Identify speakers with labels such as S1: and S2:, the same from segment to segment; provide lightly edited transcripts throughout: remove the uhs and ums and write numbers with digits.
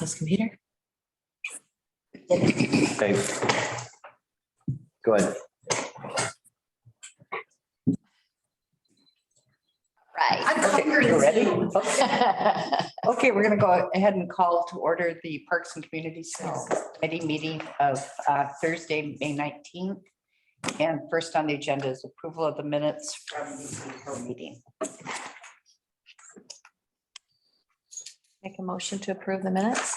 S1: This computer?
S2: Okay. Go ahead.
S1: Right.
S3: I'm
S4: Okay,
S3: hungry.
S4: you ready?
S3: too.
S4: Okay, we're gonna go ahead and call to order the Parks and Community Services Committee meeting of Thursday, May 19th. And first on the agenda is approval of the minutes from the April meeting.
S1: Make a motion to approve the minutes?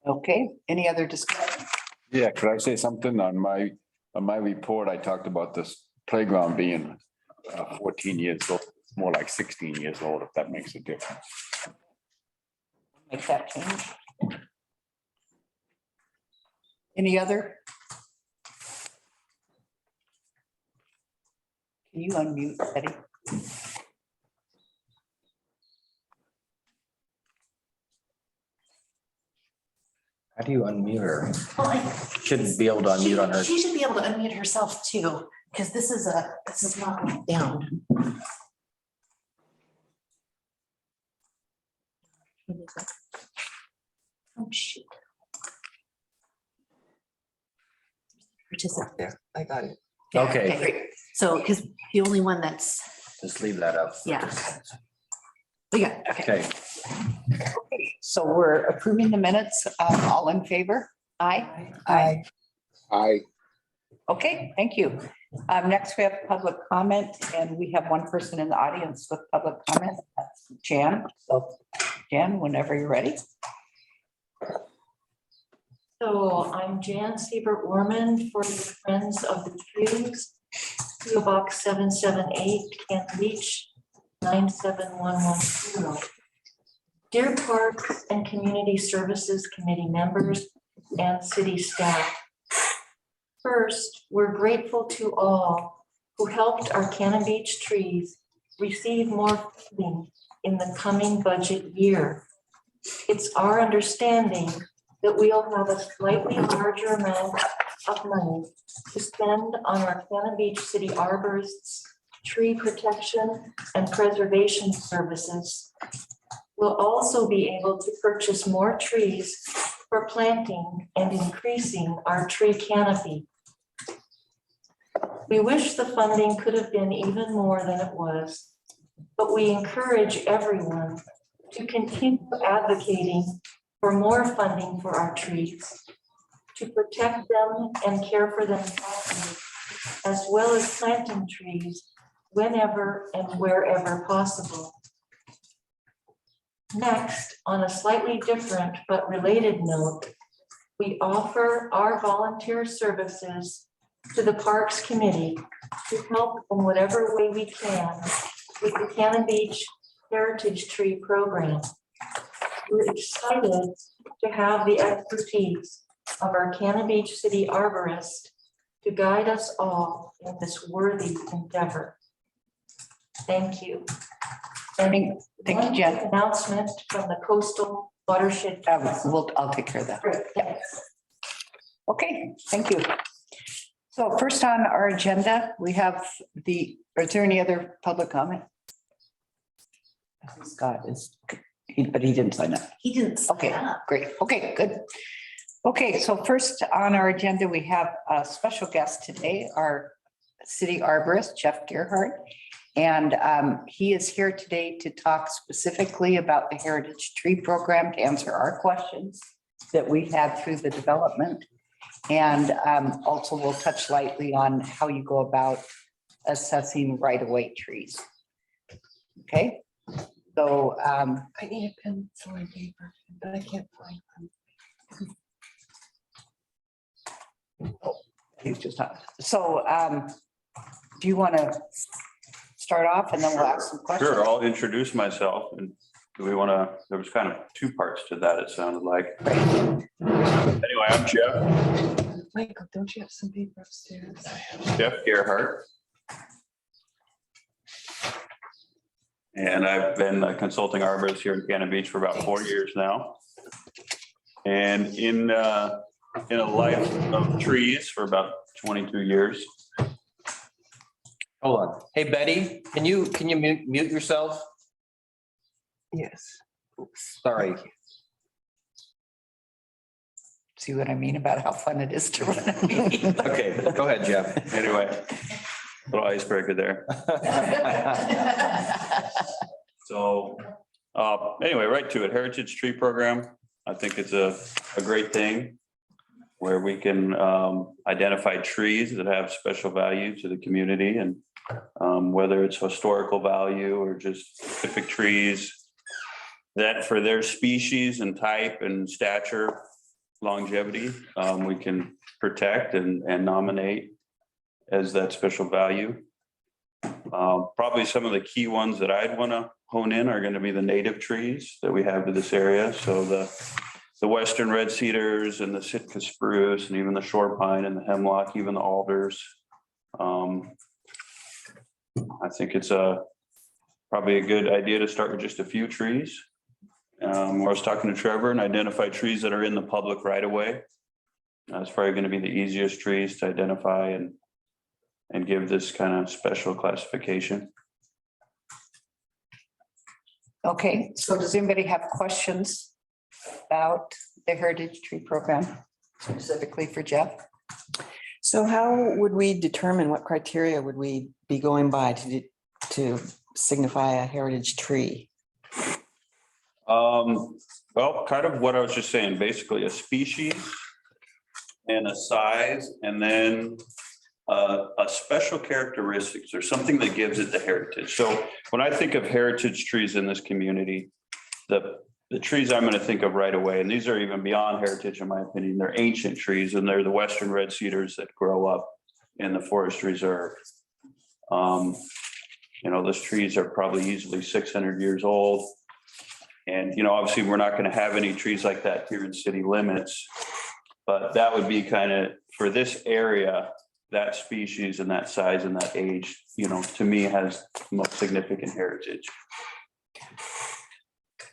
S4: Okay, any other discussion?
S5: Yeah, could I say something on my report? I talked about this playground being 14 years old. It's more like 16 years old, if that makes a difference.
S4: Make that change. Any other? Can you unmute, Betty?
S2: How do you unmute her?
S3: Well, I-
S2: Should be able to unmute on her.
S3: She should be able to unmute herself too, because this is not going down. Oh, shoot. Which is up there.
S1: I got it.
S2: Okay,
S3: Great. So, because the only one that's,
S2: just leave that up.
S3: Yeah. yeah, okay.
S2: Okay,
S4: So we're approving the minutes. All in favor? Aye. Aye.
S5: I,
S4: Okay, thank you. Next, we have public comment, and we have one person in the audience with public comment. That's Jan. So Jan, whenever you're ready.
S6: So I'm Jan Siebert-Warman for the Friends of the Trees, PO Box 778, Kent Beach, 97110. Dear Parks and Community Services Committee members and city staff. First, we're grateful to all who helped our Cannon Beach trees receive more funding in the coming budget year. It's our understanding that we'll have a slightly larger amount of money to spend on our Cannon Beach City arborists, tree protection and preservation services. We'll also be able to purchase more trees for planting and increasing our tree canopy. We wish the funding could have been even more than it was, but we encourage everyone to continue advocating for more funding for our trees, to protect them and care for them properly, as well as planting trees whenever and wherever possible. Next, on a slightly different but related note, we offer our volunteer services to the Parks Committee to help in whatever way we can with the Cannon Beach Heritage Tree Program. We're excited to have the expertise of our Cannon Beach City arborist to guide us all in this worthy endeavor. Thank you.
S4: Thank you, Jen.
S6: Announcement from the Coastal Watershed.
S4: I'll take care of that.
S6: Yeah.
S4: Okay, thank you. So first on our agenda, we have is there any other public comment? Scott but he didn't sign up.
S3: He didn't. sign
S4: Okay,
S3: up.
S4: great. Okay, good. Okay, so first on our agenda, we have a special guest today, our city arborist, Jeff Gerhardt. And he is here today to talk specifically about the Heritage Tree Program, to answer our questions that we've had through the development. And also we'll touch lightly on how you go about assessing right-of-way trees. Okay, so
S1: I need a pencil and paper, but I can't find them.
S4: he's just not. So do you want to start off and then we'll ask some questions?
S7: Sure, I'll introduce myself and do we want to, there was kind of two parts to that, it sounded like. Anyway, I'm Jeff,
S1: Michael, don't you have some paper upstairs?
S7: Jeff Gerhardt. And I've been a consulting arborist here in Cannon Beach for about 4 years now. And in a life of trees for about 22 years.
S2: hold on. Hey, Betty, can you mute yourself?
S1: Yes. Oops.
S2: Sorry.
S4: See what I mean about how fun it is to run a meeting?
S2: Okay, go ahead, Jeff.
S7: Anyway, little icebreaker there. So, anyway, right to it. Heritage Tree Program. I think it's a great thing where we can identify trees that have special value to the community, and whether it's historical value or just specific trees that for their species and type and stature, longevity, we can protect and nominate as that special value. Probably some of the key ones that I'd want to hone in are going to be the native trees that we have to this area. So the western red cedars and the Sitka spruce and even the shore pine and the hemlock, even the alders. I think it's probably a good idea to start with just a few trees. I was talking to Trevor and identify trees that are in the public right of way. That's probably going to be the easiest trees to identify and give this kind of special classification.
S4: Okay, so does anybody have questions about the Heritage Tree Program specifically for Jeff?
S1: So how would we determine what criteria would we be going by to signify a heritage tree?
S7: Well, kind of what I was just saying, basically a species and a size, and then a special characteristics or something that gives it the heritage. So when I think of heritage trees in this community, the trees I'm going to think of right away, and these are even beyond heritage in my opinion, they're ancient trees, and they're the western red cedars that grow up in the forest reserve. Those trees are probably easily 600 years old. And, obviously we're not going to have any trees like that here in city limits, but that would be kind of for this area, that species and that size and that age, to me has most significant heritage.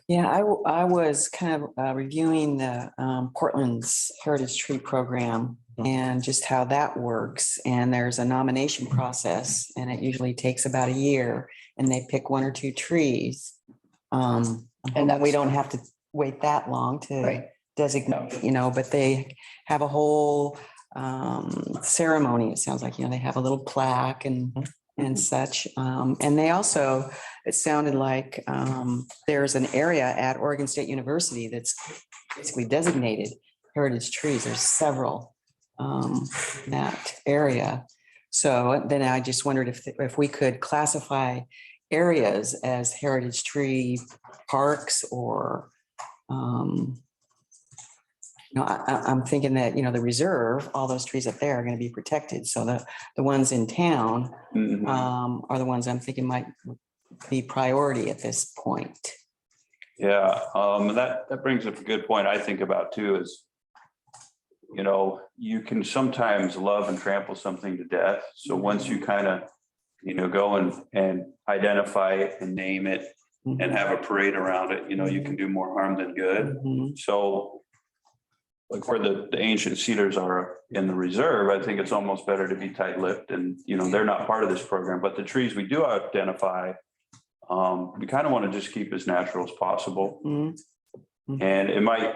S1: Yeah, I was kind of reviewing the Portland's Heritage Tree Program and just how that works. And there's a nomination process, and it usually takes about a year, and they pick one or two trees. And that we don't have to wait that long to designate, but they have a whole ceremony. It sounds like, they have a little plaque and such. And they also, it sounded like there's an area at Oregon State University that's basically designated heritage trees. There's several in that area. So then I just wondered if we could classify areas as heritage tree parks, or I'm thinking that the reserve, all those trees up there are going to be protected, so the ones in town are the ones I'm thinking might be priority at this point.
S7: Yeah, that brings up a good point I think about too is, you can sometimes love and trample something to death. So once you kind of go and identify it and name it and have a parade around it, you can do more harm than good. So like where the ancient cedars are in the reserve, I think it's almost better to be tight-lipped, and they're not part of this program, but the trees we do identify, we kind of want to just keep as natural as possible. And it might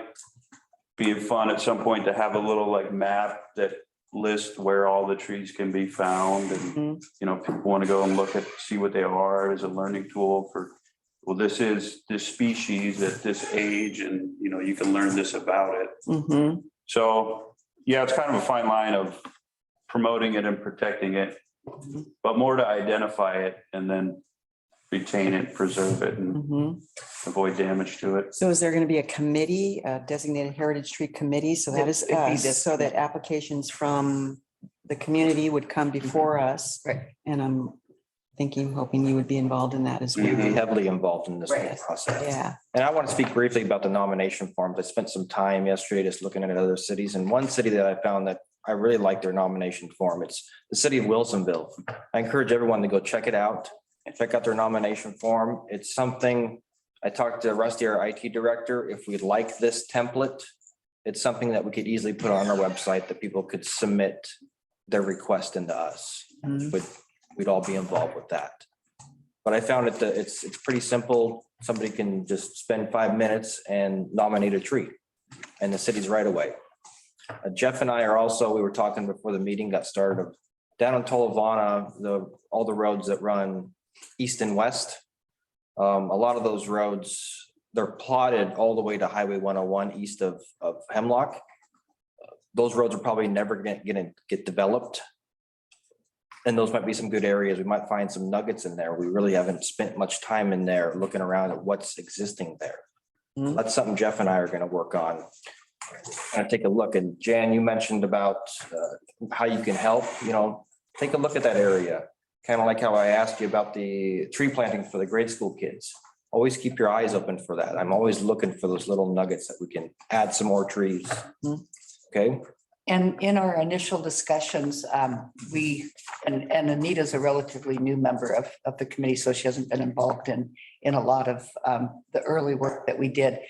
S7: be fun at some point to have a little like map that lists where all the trees can be found, and people want to go and see what they are as a learning tool for, well, this is this species at this age, and you can learn this about it. So yeah, it's kind of a fine line of promoting it and protecting it, but more to identify it and then retain it, preserve it, and avoid damage to it.
S1: So is there going to be a committee, a designated heritage tree committee? So that is us, so that applications from the community would come before us.
S4: Right.
S1: And I'm hoping you would be involved in that as well.
S2: You'd be heavily involved in this
S4: Right.
S2: process.
S1: Yeah.
S2: And I want to speak briefly about the nomination forms. I spent some time yesterday just looking at other cities, and one city that I found that I really like their nomination form, it's the city of Wilsonville. I encourage everyone to go check it out and check out their nomination form. It's something, I talked to Rusty, our IT director, if we like this template, it's something that we could easily put on our website that people could submit their request into us. We'd all be involved with that. But I found it that it's pretty simple. Somebody can just spend 5 minutes and nominate a tree, and the city's right away. Jeff and I are also, we were talking before the meeting got started, of down in Tolovana, all the roads that run east and west. A lot of those roads, they're plotted all the way to Highway 101 east of Hemlock. Those roads are probably never gonna get developed. And those might be some good areas. We might find some nuggets in there. We really haven't spent much time in there looking around at what's existing there.
S1: Mhm.
S2: That's something Jeff and I are gonna work on. And take a look. And Jan, you mentioned about how you can help, take a look at that area. Kind of like how I asked you about the tree planting for the grade school kids. Always keep your eyes open for that. I'm always looking for those little nuggets that we can add some more trees.
S1: Mhm.
S2: Okay,
S4: And in our initial discussions, and Anita's a relatively new member of the committee, so she hasn't been involved in a lot of the early work that we did.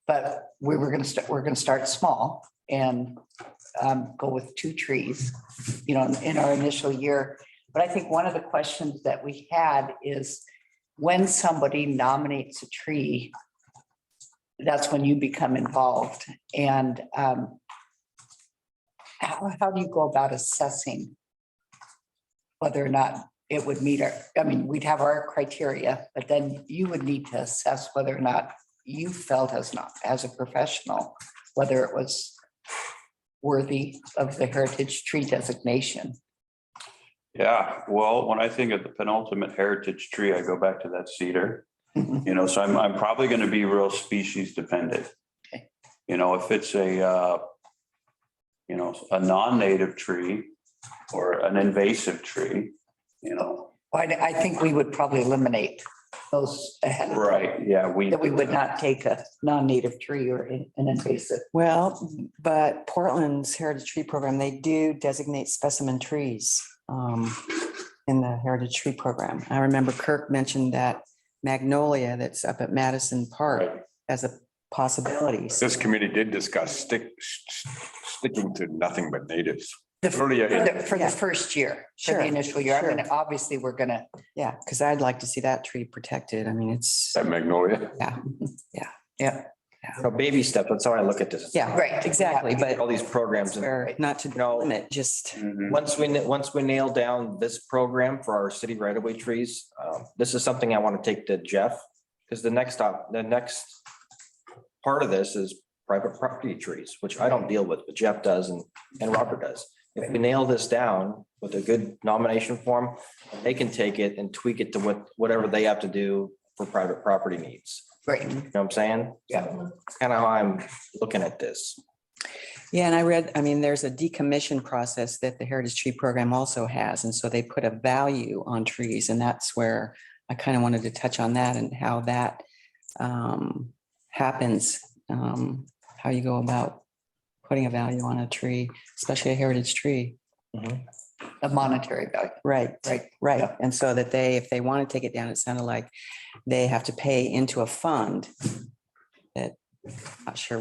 S4: But we're gonna start small and go with 2 trees, in our initial year. But I think one of the questions that we had is when somebody nominates a tree, that's when you become involved. And how do you go about assessing whether or not it would meet we'd have our criteria, but then you would need to assess whether or not you felt as a professional, whether it was worthy of the heritage tree designation.
S7: Yeah, well, when I think of the penultimate heritage tree, I go back to that cedar. So I'm probably going to be real species dependent.
S4: Okay.
S7: If it's a non-native tree or an invasive tree,
S4: I think we would probably eliminate those ahead of time,
S7: right, yeah,
S4: that we would not take a non-native tree or an invasive.
S1: Well, but Portland's Heritage Tree Program, they do designate specimen trees in the Heritage Tree Program. I remember Kirk mentioned that magnolia that's up at Madison Park as a possibility.
S5: This committee did discuss sticking to nothing but natives.
S4: For the
S1: Yeah.
S4: first year, for
S1: Sure,
S4: the initial year.
S1: sure.
S4: Obviously, we're gonna,
S1: Yeah, because I'd like to see that tree protected. I mean, it's,
S5: That magnolia.
S4: yeah,
S2: baby steps. That's how I look at this.
S1: yeah,
S4: right,
S1: exactly, but
S2: All these programs. And
S1: where not to
S2: No.
S1: limit, just,
S7: Mhm.
S2: once we nail down this program for our city right of way trees, this is something I want to take to Jeff. Because the next part of this is private property trees, which I don't deal with, but Jeff does and Robert does. If we nail this down with a good nomination form, they can take it and tweak it to whatever they have to do for private property needs.
S4: right.
S2: You know what I'm saying?
S4: Yeah.
S2: Kind of how I'm looking at this.
S1: yeah, and I read, there's a decommission process that the Heritage Tree Program also has. And so they put a value on trees, and that's where I kind of wanted to touch on that and how that happens, how you go about putting a value on a tree, especially a heritage tree.
S4: A monetary value.
S1: Right,
S4: Right.
S1: right.
S4: Yeah.
S1: And so that if they want to take it down, it sounded like they have to pay into a fund that, not sure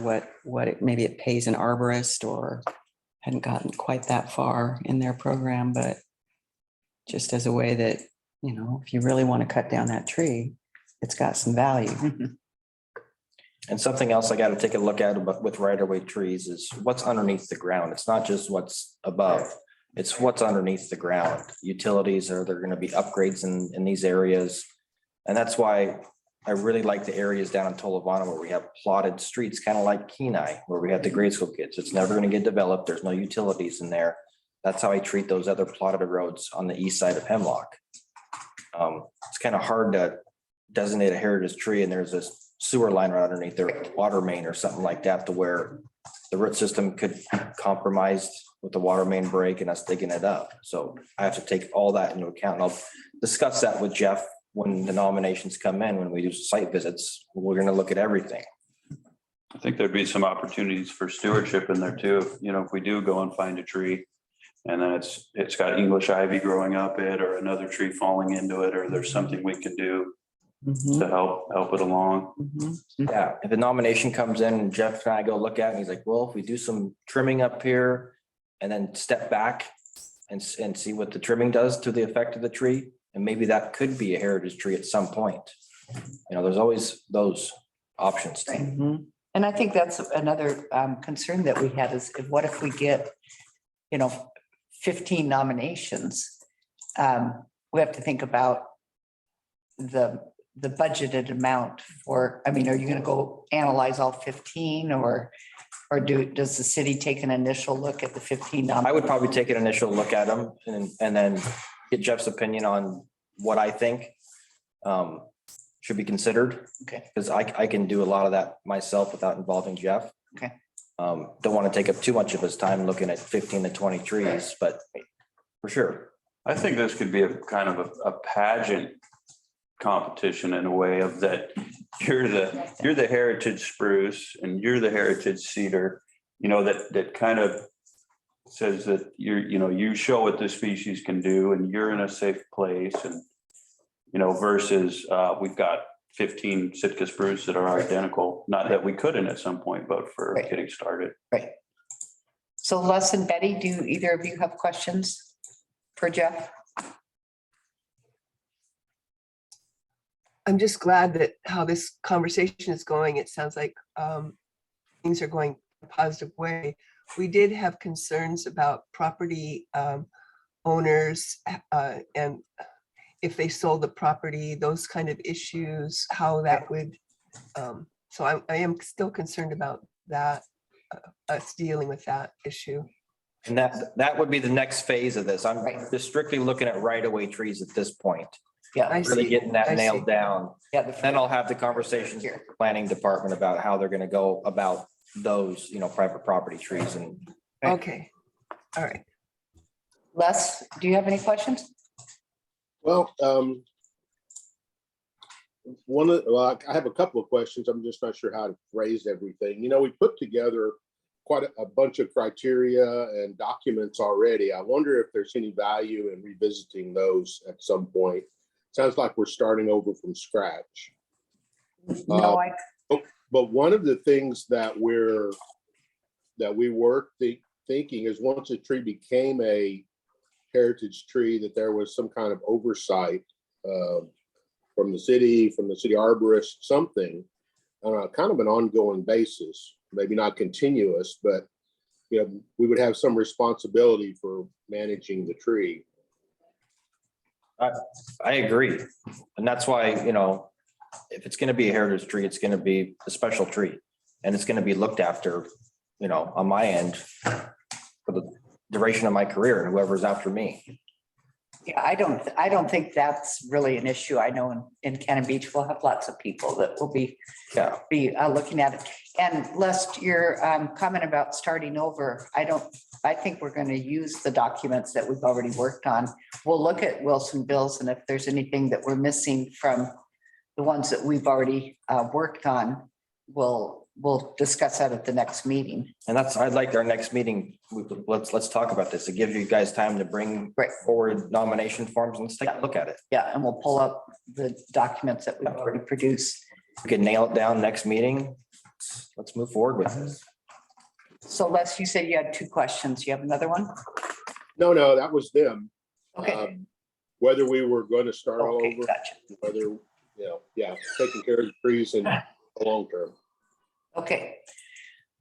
S1: maybe it pays an arborist, or hadn't gotten quite that far in their program, but just as a way that, if you really want to cut down that tree, it's got some value.
S2: And something else I got to take a look at with right of way trees is what's underneath the ground. It's not just what's above. It's what's underneath the ground. Utilities, are there going to be upgrades in these areas? And that's why I really like the areas down in Tolovana where we have plotted streets, kind of like Kenai, where we have the grade school kids. It's never going to get developed. There's no utilities in there. That's how I treat those other plotted roads on the east side of Hemlock. It's kind of hard to designate a heritage tree and there's this sewer line right underneath their water main or something like that, to where the root system could compromise with the water main break and us digging it up. So I have to take all that into account. And I'll discuss that with Jeff when the nominations come in, when we do site visits. We're going to look at everything.
S7: I think there'd be some opportunities for stewardship in there too. If we do go and find a tree and then it's got English ivy growing up it, or another tree falling into it, or there's something we can do
S1: Mhm,
S7: to help it along.
S1: mhm.
S2: Yeah, if the nomination comes in and Jeff and I go look at it, and he's like, well, if we do some trimming up here and then step back and see what the trimming does to the effect of the tree, and maybe that could be a heritage tree at some point. There's always those options.
S1: Mhm.
S4: And I think that's another concern that we had is what if we get, 15 nominations? We have to think about the budgeted amount for, are you gonna go analyze all 15 or does the city take an initial look at the 15?
S2: I would probably take an initial look at them and then get Jeff's opinion on what I think should be considered.
S4: Okay.
S2: Because I can do a lot of that myself without involving Jeff.
S4: Okay.
S2: Don't want to take up too much of his time looking at 15 to 20 trees, but for sure.
S7: I think this could be a kind of a pageant competition in a way of that you're the heritage spruce and you're the heritage cedar, that kind of says that you show what the species can do and you're in a safe place and, versus we've got 15 Sitka spruce that are identical. Not that we couldn't at some point, but for
S4: Right.
S7: getting started.
S4: Right. So Les and Betty, do either of you have questions for Jeff?
S8: I'm just glad that how this conversation is going. It sounds like things are going a positive way. We did have concerns about property owners and if they sold the property, those kind of issues, how that would. So I am still concerned about that, us dealing with that issue.
S2: And that would be the next phase of this. I'm
S4: Right.
S2: just strictly looking at right-of-way trees at this point.
S4: Yeah.
S8: I
S2: Really
S8: see.
S2: getting that
S8: I see.
S2: nailed down.
S4: Yeah.
S2: Then I'll have the conversations with the planning department about how they're gonna go about those, private property trees and
S8: Okay, all right.
S4: Les, do you have any questions?
S9: Well, I have a couple of questions. I'm just not sure how to phrase everything. We put together quite a bunch of criteria and documents already. I wonder if there's any value in revisiting those at some point. Sounds like we're starting over from scratch.
S4: No,
S9: But one of the things that we were thinking is once a tree became a heritage tree, that there was some kind of oversight from the city arborist, something on a kind of an ongoing basis, maybe not continuous, but we would have some responsibility for managing the tree.
S2: I agree. And that's why, if it's gonna be a heritage tree, it's gonna be a special tree. And it's gonna be looked after, on my end for the duration of my career and whoever's after me.
S4: yeah, I don't think that's really an issue. I know in Cannon Beach, we'll have lots of people that will be
S2: Yeah.
S4: looking at it. And Les, your comment about starting over, I think we're going to use the documents that we've already worked on. We'll look at Wilson bills and if there's anything that we're missing from the ones that we've already worked on, we'll discuss that at the next meeting.
S2: And I'd like our next meeting, let's talk about this. It gives you guys time to bring
S4: Right.
S2: forward nomination forms and let's take a look at it.
S4: Yeah, and we'll pull up the documents that we've already produced.
S2: We can nail it down next meeting. Let's move forward with this.
S4: So Les, you said you had 2 questions. You have another one?
S9: No, that was them.
S4: Okay.
S9: Whether we were going to start all
S4: Okay,
S9: over,
S4: gotcha.
S9: whether, taking care of the trees in the long term.
S4: Okay.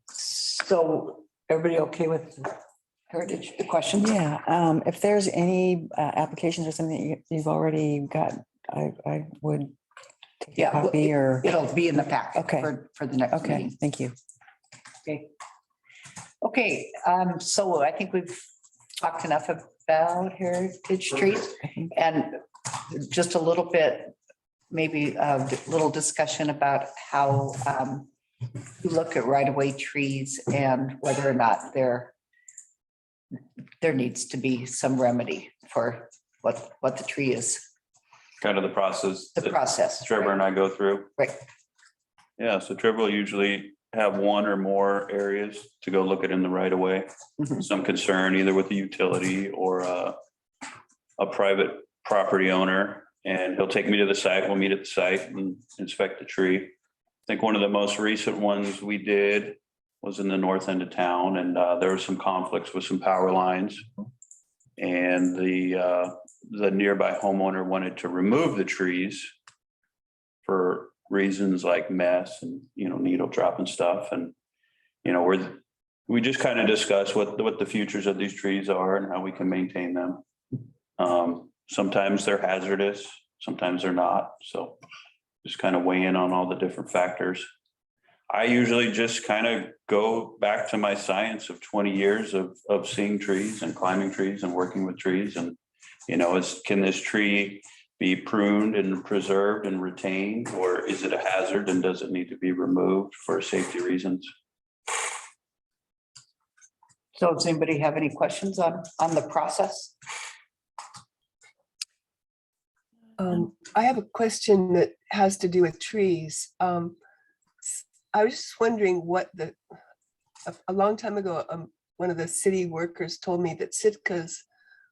S4: So everybody okay with heritage, the questions?
S1: Yeah, if there's any applications or something that you've already got, I would take a
S4: Yeah,
S1: copy or,
S4: It'll be in the pack.
S1: Okay.
S4: For the next
S1: okay,
S4: meeting.
S1: thank you.
S4: Okay. Okay, so I think we've talked enough about heritage trees and just a little bit, maybe a little discussion about how you look at right-of-way trees and whether or not there needs to be some remedy for what the tree is,
S7: Kind of the process.
S4: the
S7: that
S4: process.
S7: Trevor and I go through.
S4: Right.
S7: Yeah, so Trevor will usually have one or more areas to go look at in the right of way.
S4: Mhm.
S7: Some concern either with the utility or a private property owner. And he'll take me to the site. We'll meet at the site and inspect the tree. I think one of the most recent ones we did was in the north end of town and there were some conflicts with some power lines. And the nearby homeowner wanted to remove the trees for reasons like mess and, needle drop and stuff. And, we just kind of discuss what the futures of these trees are and how we can maintain them. Sometimes they're hazardous, sometimes they're not. So just kind of weigh in on all the different factors. I usually just kind of go back to my science of 20 years of seeing trees and climbing trees and working with trees. And, can this tree be pruned and preserved and retained, or is it a hazard and does it need to be removed for safety reasons?
S4: So does anybody have any questions on the process?
S8: I have a question that has to do with trees. I was just wondering a long time ago, one of the city workers told me that Sitkas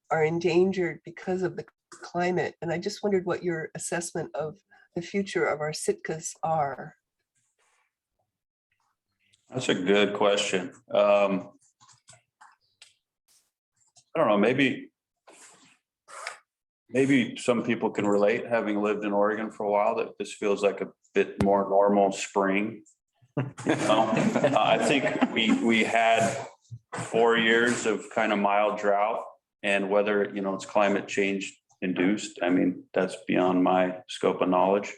S8: are endangered because of the climate. And I just wondered what your assessment of the future of our Sitkas are.
S7: That's a good question. I don't know, maybe some people can relate, having lived in Oregon for a while, that this feels like a bit more normal spring. I think we had 4 years of kind of mild drought, and whether, it's climate change induced, I mean, that's beyond my scope of knowledge.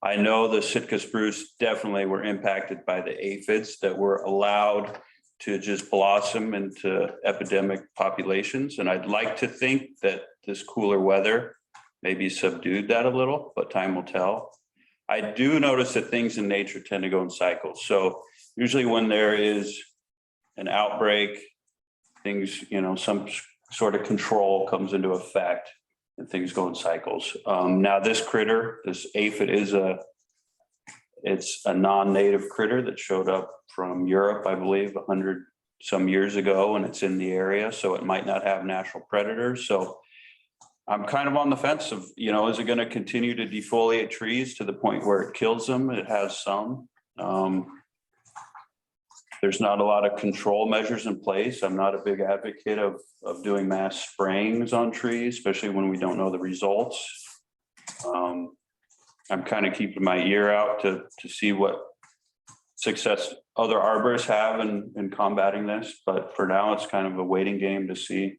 S7: I know the Sitka spruce definitely were impacted by the aphids that were allowed to just blossom into epidemic populations. And I'd like to think that this cooler weather maybe subdued that a little, but time will tell. I do notice that things in nature tend to go in cycles. So usually when there is an outbreak, things, some sort of control comes into effect and things go in cycles. Now this critter, this aphid it's a non-native critter that showed up from Europe, I believe, 100 some years ago, and it's in the area, so it might not have natural predators. So I'm kind of on the fence of, is it going to continue to defoliate trees to the point where it kills them? It has some. There's not a lot of control measures in place. I'm not a big advocate of doing mass sprayings on trees, especially when we don't know the results. I'm kind of keeping my ear out to see what success other arborists have in combating this, but for now it's kind of a waiting game to see.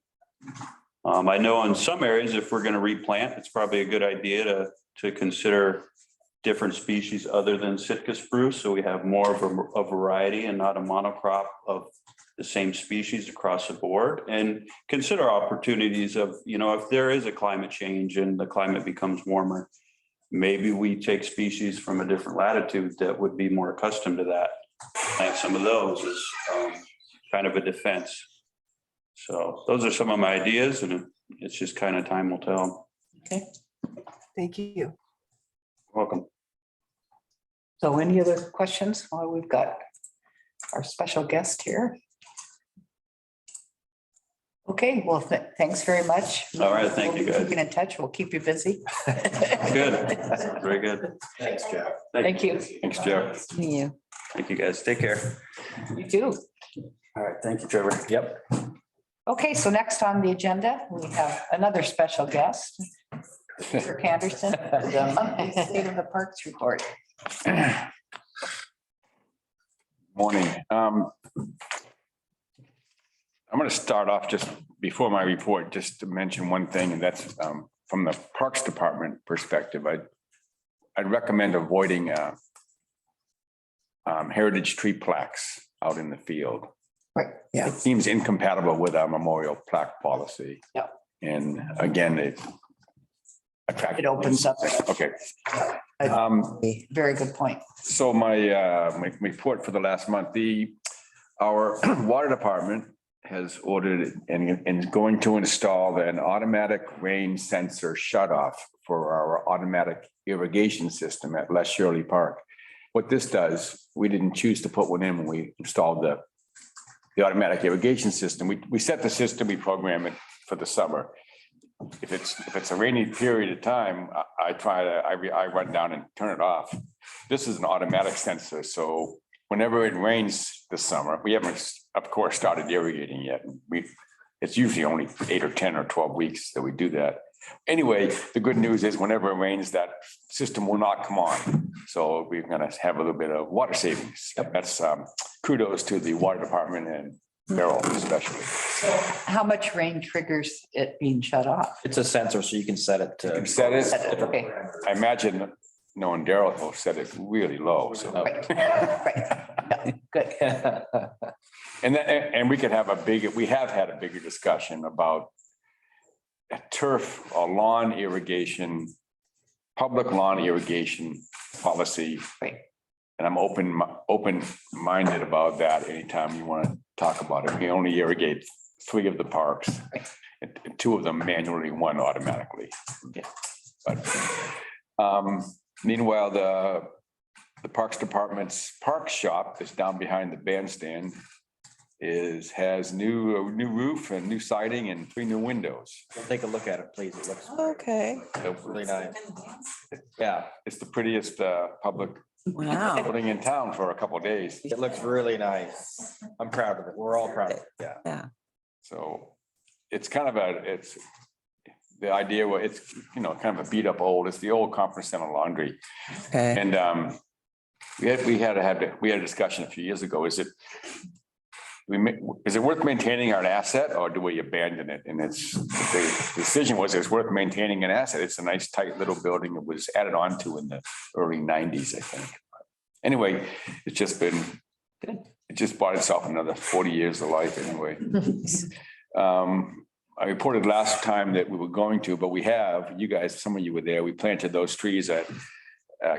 S7: I know in some areas, if we're going to replant, it's probably a good idea to consider different species other than Sitka spruce, so we have more of a variety and not a monocrop of the same species across the board, and consider opportunities of, if there is a climate change and the climate becomes warmer, maybe we take species from a different latitude that would be more accustomed to that. And some of those is kind of a defense. So those are some of my ideas, and it's just kind of time will tell.
S4: Okay.
S8: Thank you.
S7: Welcome.
S4: So any other questions while we've got our special guest here? Okay, well, thanks very much.
S7: All right, thank you, guys.
S4: Keeping in touch, we'll keep you busy.
S7: Good, very good.
S2: Thanks, Jeff.
S4: Thank you.
S7: Thanks, Jeff.
S1: See you.
S7: Thank you, guys. Take care.
S4: You too.
S2: All right, thank you, Trevor. Yep.
S4: Okay, so next on the agenda, we have another special guest, Rick Anderson, the monthly State of the Parks report.
S5: Morning. I'm going to start off just before my report, just to mention one thing, and that's from the Parks Department perspective. I'd recommend avoiding heritage tree plaques out in the field.
S4: Right, yeah.
S5: It seems incompatible with our memorial plaque policy.
S4: Yeah.
S5: And again, it
S4: opens up.
S5: Okay.
S4: Very good point.
S5: So my report for the last month, our water department has ordered and is going to install an automatic rain sensor shutoff for our automatic irrigation system at Les Shirley Park. What this does, we didn't choose to put one in when we installed the automatic irrigation system. We set the system, we program it for the summer. If it's a rainy period of time, I run down and turn it off. This is an automatic sensor, so whenever it rains this summer, we haven't, of course, started irrigating yet. It's usually only 8 or 10 or 12 weeks that we do that. Anyway, the good news is whenever it rains, that system will not come on. So we're gonna have a little bit of water savings. That's kudos to the water department and Beryl especially.
S4: So how much rain triggers it being shut off?
S2: It's a sensor, so you can set it
S5: You can
S2: to.
S5: set it.
S4: Okay,
S5: I imagine knowing Daryl will set it really low, so.
S4: right, yeah, good.
S5: And we could have we have had a bigger discussion about a turf or lawn irrigation, public lawn irrigation policy.
S4: Right.
S5: And I'm open-minded about that anytime you want to talk about it. We only irrigate 3 of the parks, and 2 of them manually, 1 automatically. But meanwhile, the Parks Department's park shop that's down behind the bandstand has new roof and new siding and 3 new windows.
S2: Take a look at it, please. It looks
S1: Okay.
S2: really nice. Yeah,
S5: It's the prettiest public
S1: Wow.
S5: building in town for a couple of days.
S2: it looks really nice. I'm proud of it. We're all proud of it. Yeah.
S1: Yeah.
S5: So it's kind of the idea where it's, kind of a beat up old, it's the old conference center laundry.
S1: Okay.
S5: And we had a discussion a few years ago. Is it worth maintaining our asset or do we abandon it? And the decision was it's worth maintaining an asset. It's a nice tight little building. It was added on to in the early 90s, I think. Anyway, it just bought itself another 40 years of life anyway. I reported last time that we were going to, but we have, you guys, some of you were there, we planted those trees at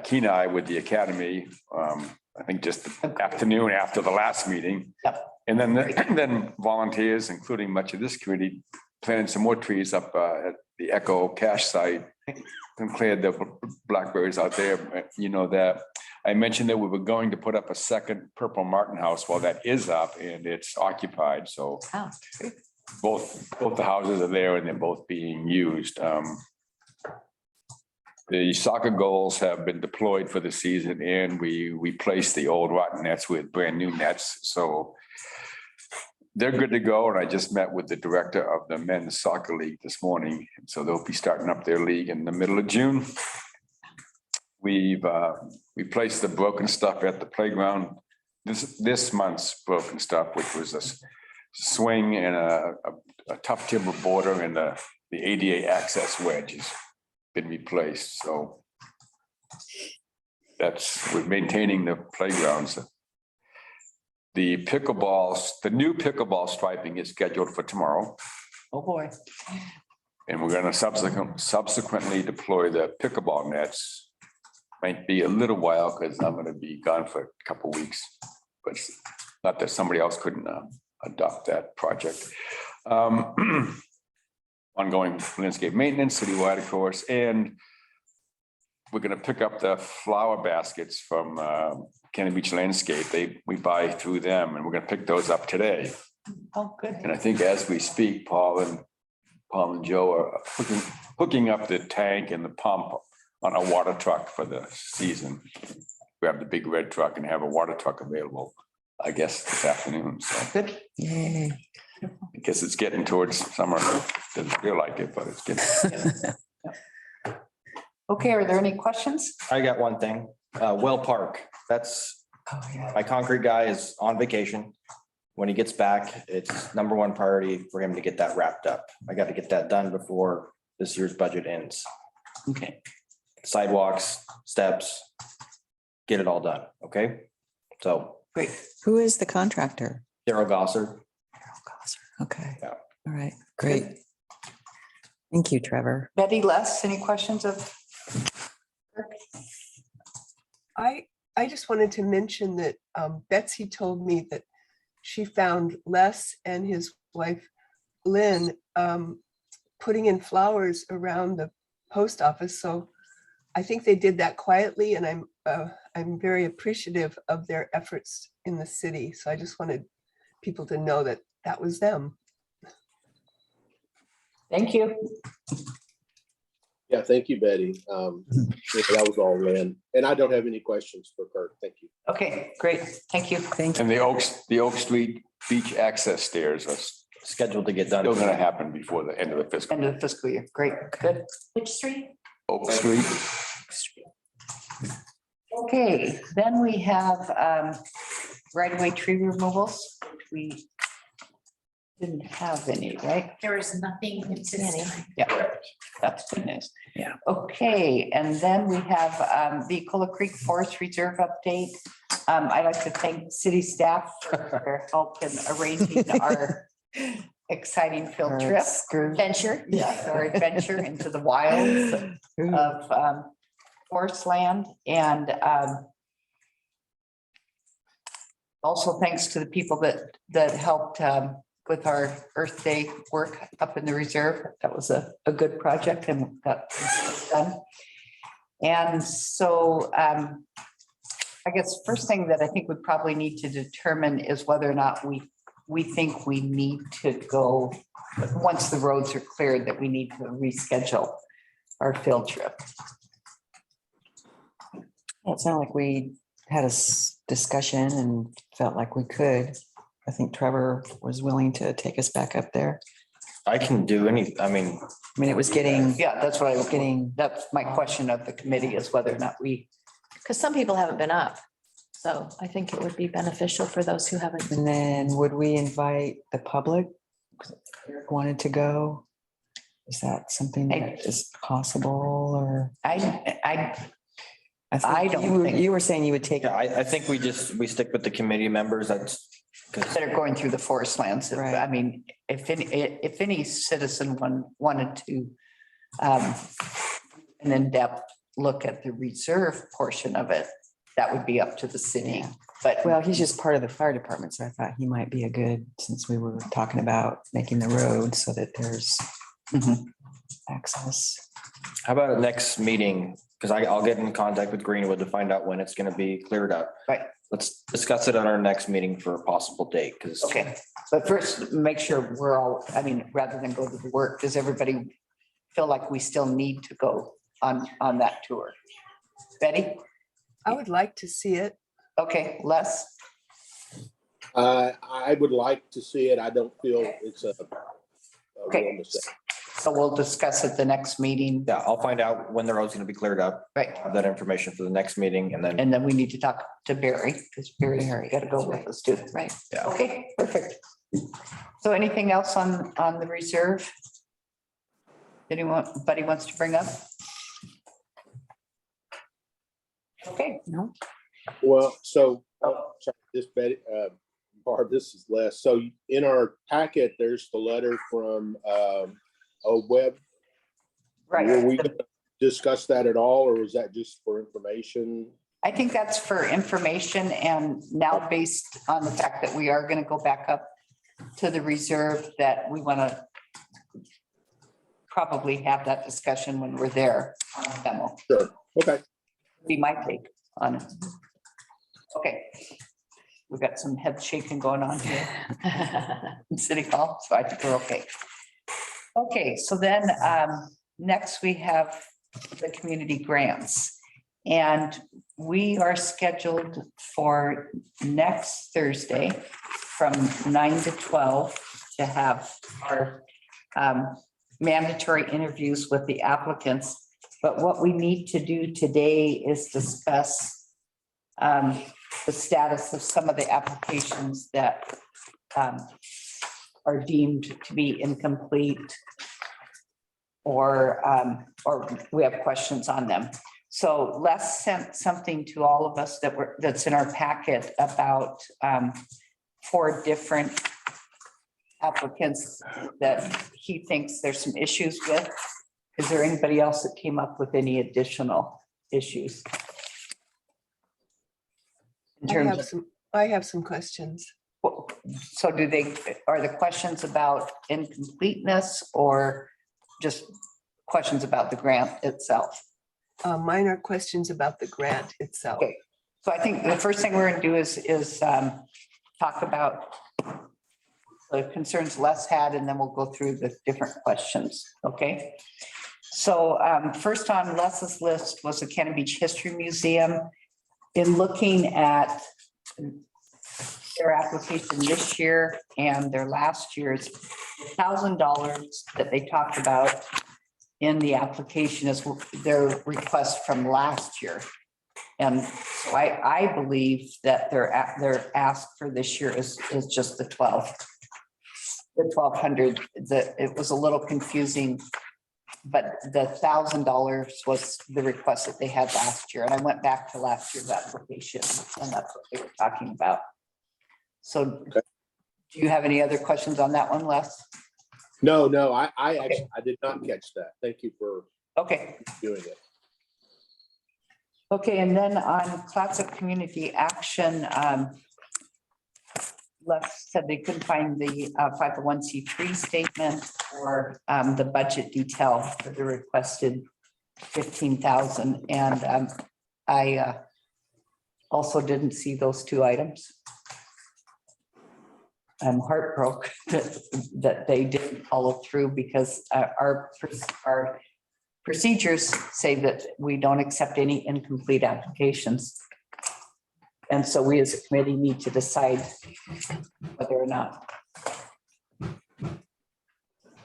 S5: Kenai with the academy, I think just the afternoon after the last meeting.
S4: Yep.
S5: And then volunteers, including much of this community, planted some more trees up at the Echo cache site and cleared the blackberries out there. You know that I mentioned that we were going to put up a second Purple Martin house. Well, that is up and it's occupied. So
S4: Oh,
S5: both the houses are there and they're both being used. The soccer goals have been deployed for the season and we replaced the old rotten nets with brand new nets. So they're good to go. And I just met with the director of the men's soccer league this morning. So they'll be starting up their league in the middle of June. We've replaced the broken stuff at the playground. This month's broken stuff, which was a swing and a tough timber border and the ADA access wedge has been replaced. So we're maintaining the playgrounds. The new pickleball striping is scheduled for tomorrow.
S4: oh boy.
S5: And we're going to subsequently deploy the pickleball nets. Might be a little while because I'm going to be gone for a couple of weeks, but it's not that somebody else couldn't adopt that project. Ongoing landscape maintenance, citywide, of course, and we're going to pick up the flower baskets from Cannon Beach Landscape. We buy through them, and we're going to pick those up today.
S4: Oh, good.
S5: And I think as we speak, Paul and Joe are hooking up the tank and the pump on a water truck for the season. Grab the big red truck and have a water truck available, I guess, this afternoon. So
S4: Good.
S1: Yay.
S5: I guess it's getting towards summer. Doesn't feel like it, but it's getting.
S4: Okay, are there any questions?
S2: I got one thing. Well Park, that's,
S1: Oh, yeah.
S2: my concrete guy is on vacation. When he gets back, it's #1 priority for him to get that wrapped up. I got to get that done before this year's budget ends.
S1: Okay.
S2: Sidewalks, steps, get it all done, okay? So
S4: Great.
S1: Who is the contractor?
S2: Daryl Gosser,
S1: Okay.
S2: Yeah.
S1: All right. Great. Thank you, Trevor.
S4: Betty, Les, any questions of?
S8: I just wanted to mention that Betsy told me that she found Les and his wife Lynn putting in flowers around the post office. So I think they did that quietly, and I'm very appreciative of their efforts in the city. So I just wanted people to know that that was them.
S4: Thank you.
S9: Yeah, thank you, Betty. That was all Lynn. And I don't have any questions for Kurt. Thank you.
S4: Okay, great. Thank you.
S1: Thank you.
S5: And the Oak Street beach access stairs
S2: scheduled to get done.
S5: Still gonna happen before the end of the fiscal.
S4: End of the fiscal year. Great, good.
S6: Which street?
S5: Oak Street.
S4: Okay, then we have right-of-way tree removals. We didn't have any, right?
S3: There is nothing consistent.
S4: Yeah, that's good news.
S1: Yeah.
S4: Okay, and then we have the Cola Creek Forest Reserve update. I'd like to thank city staff for their help in arranging our exciting field trip.
S3: Venture.
S4: Yeah, our adventure into the wilds of forest land, and also thanks to the people that helped with our Earth Day work up in the reserve. That was a good project and got done. And so I guess first thing that I think we probably need to determine is whether or not we think we need to go, once the roads are cleared, that we need to reschedule our field trip.
S1: Well, it sounded like we had a discussion and felt like we could. I think Trevor was willing to take us back up there.
S2: I can do
S1: I mean, it was getting,
S4: Yeah, that's what I was
S1: getting,
S4: that's my question of the committee, is whether or not we,
S3: Because some people haven't been up. So I think it would be beneficial for those who haven't.
S1: and then would we invite the public? Eric wanted to go. Is that something that is possible or? I
S4: don't
S1: you were-
S4: think-
S1: You were saying you would take.
S2: Yeah, I think we stick with the committee members. That's because
S4: that are going through the forest lands.
S1: Right.
S4: I mean, if any citizen wanted to an in-depth look at the reserve portion of it, that would be up to the city. But
S1: Well, he's just part of the fire department, so I thought he might be a good, since we were talking about making the road so that there's
S4: Mhm.
S1: access.
S2: how about a next meeting? Because I'll get in contact with Greenwood to find out when it's going to be cleared up.
S4: Right.
S2: Let's discuss it on our next meeting for a possible date, because
S4: Okay, but first, make sure we're all, I mean, rather than go to the work, does everybody feel like we still need to go on that tour? Betty?
S8: I would like to see it.
S4: Okay, Les?
S9: I would like to see it. I don't feel it's a.
S4: Okay. So we'll discuss at the next meeting,
S2: yeah, I'll find out when the road's going to be cleared up.
S4: right?
S2: Have that information for the next meeting, and then
S4: And then we need to talk to Barry, because Barry's got to go with us too.
S3: Right.
S2: yeah.
S4: Okay, perfect. So anything else on the reserve? Anybody wants to bring up? Okay,
S1: No,
S9: Well, so, sorry, this Betty, Barb, this is Les. So in our packet, there's the letter from Web. Were we
S4: right.
S9: gonna discuss that at all, or was that just for information?
S4: I think that's for information, and now based on the fact that we are going to go back up to the reserve, that we want to probably have that discussion when we're there on the demo.
S9: Sure, okay.
S4: Be my take on it. Okay. We've got some head shaking going on here in City Hall, so I think we're okay. Okay, so then next we have the community grants. And we are scheduled for next Thursday from 9 to 12 to have our mandatory interviews with the applicants. But what we need to do today is discuss the status of some of the applications that are deemed to be incomplete or we have questions on them. So Les sent something to all of us that's in our packet about 4 different applicants that he thinks there's some issues with. Is there anybody else that came up with any additional issues? In terms of,
S8: I have some questions.
S4: so are the questions about incompleteness or just questions about the grant itself?
S8: Mine are questions about the grant itself.
S4: Okay. So I think the first thing we're going to do is talk about the concerns Les had, and then we'll go through the different questions, okay? So first on Les's list was the Cannon Beach History Museum. In looking at their application this year and their last year's $1,000 that they talked about in the application is their request from last year. And so I believe that their ask for this year is just the 1,200. It was a little confusing, but the $1,000 was the request that they had last year. And I went back to last year's application and that's what they were talking about. So do you have any other questions on that one, Les?
S9: No, I actually, I did not catch that. Thank you for doing it.
S4: Okay, and then on classic community action, Les said they couldn't find the 501c3 statement or the budget detail for the requested 15,000. And I also didn't see those two items. I'm heartbroken that they didn't follow through because our procedures say that we don't accept any incomplete applications. And so we as a committee need to decide whether or not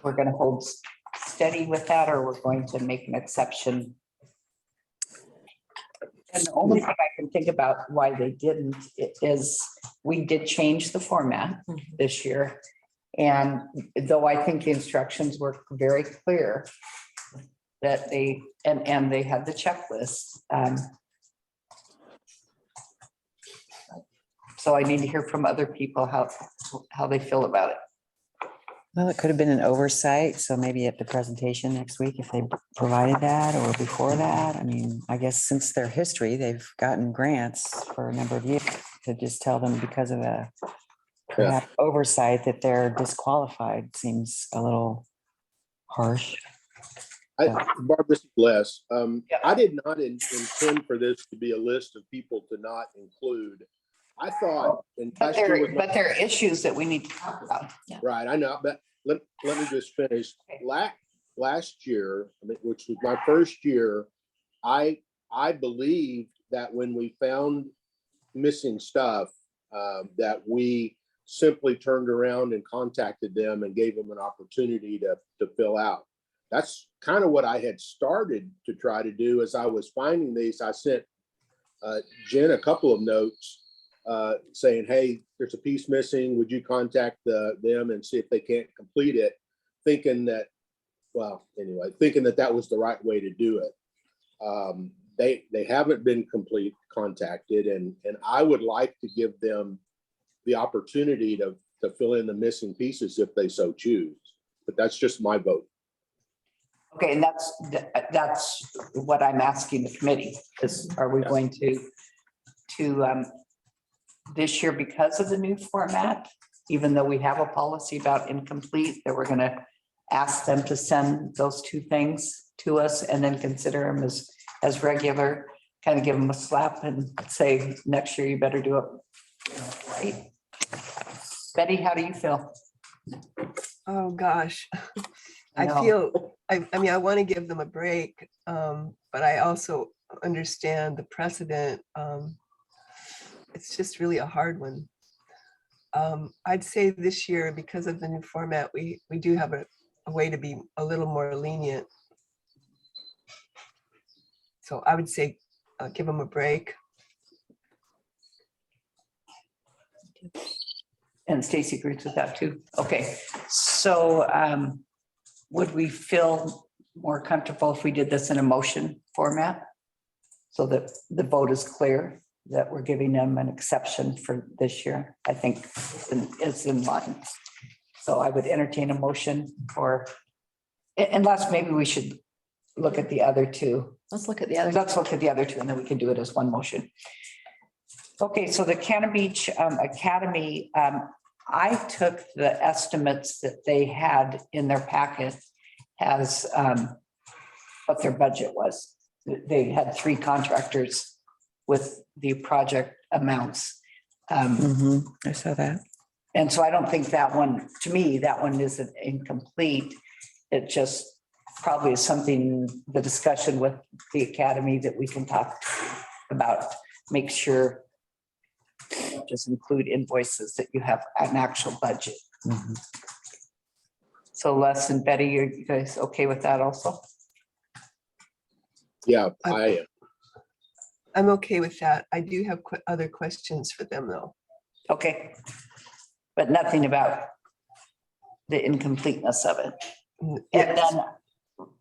S4: we're going to hold steady with that or we're going to make an exception. And the only thing I can think about why they didn't is we did change the format this year. And though I think the instructions were very clear that they, and they had the checklist. So I need to hear from other people how they feel about it.
S1: Well, it could have been an oversight, so maybe at the presentation next week, if they provided that or before that. I mean, I guess since their history, they've gotten grants for a number of years to just tell them because of a perhaps oversight that they're disqualified seems a little harsh.
S9: Barbara, Les, I did not intend for this to be a list of people to not include. I thought,
S4: But there are issues that we need to talk about.
S9: right, I know, but let me just finish. Last year, which was my first year, I believed that when we found missing stuff, that we simply turned around and contacted them and gave them an opportunity to fill out. That's kind of what I had started to try to do as I was finding these. I sent Jen a couple of notes saying, hey, there's a piece missing. Would you contact them and see if they can't complete it? Thinking that, thinking that was the right way to do it. They haven't been contacted, and I would like to give them the opportunity to fill in the missing pieces if they so choose. But that's just my vote.
S4: Okay, and that's what I'm asking the committee is, are we going to this year, because of the new format, even though we have a policy about incomplete, that we're going to ask them to send those two things to us and then consider them as regular, kind of give them a slap and say, next year you better do it right. Betty, how do you feel?
S8: Oh, gosh. I mean, I want to give them a break, but I also understand the precedent. It's just really a hard one. I'd say this year, because of the new format, we do have a way to be a little more lenient. So I would say give them a break.
S4: And Stacy agrees with that too. Okay, so would we feel more comfortable if we did this in a motion format? So that the vote is clear that we're giving them an exception for this year. I think it's in line. So I would entertain a motion for, unless maybe we should look at the other two.
S3: Let's look at the other.
S4: Let's look at the other two and then we can do it as one motion. Okay, so the Cannon Beach Academy, I took the estimates that they had in their packet as what their budget was. They had 3 contractors with the project amounts.
S1: I saw that.
S4: And so I don't think that one, to me, that one isn't incomplete. It just probably is something, the discussion with the academy that we can talk about, make sure don't just include invoices, that you have an actual budget.
S1: Mhm.
S4: So Les and Betty, you guys okay with that also?
S9: Yeah,
S8: I'm okay with that. I do have other questions for them though.
S4: Okay. But nothing about the incompleteness of it. And
S8: Yes.
S4: then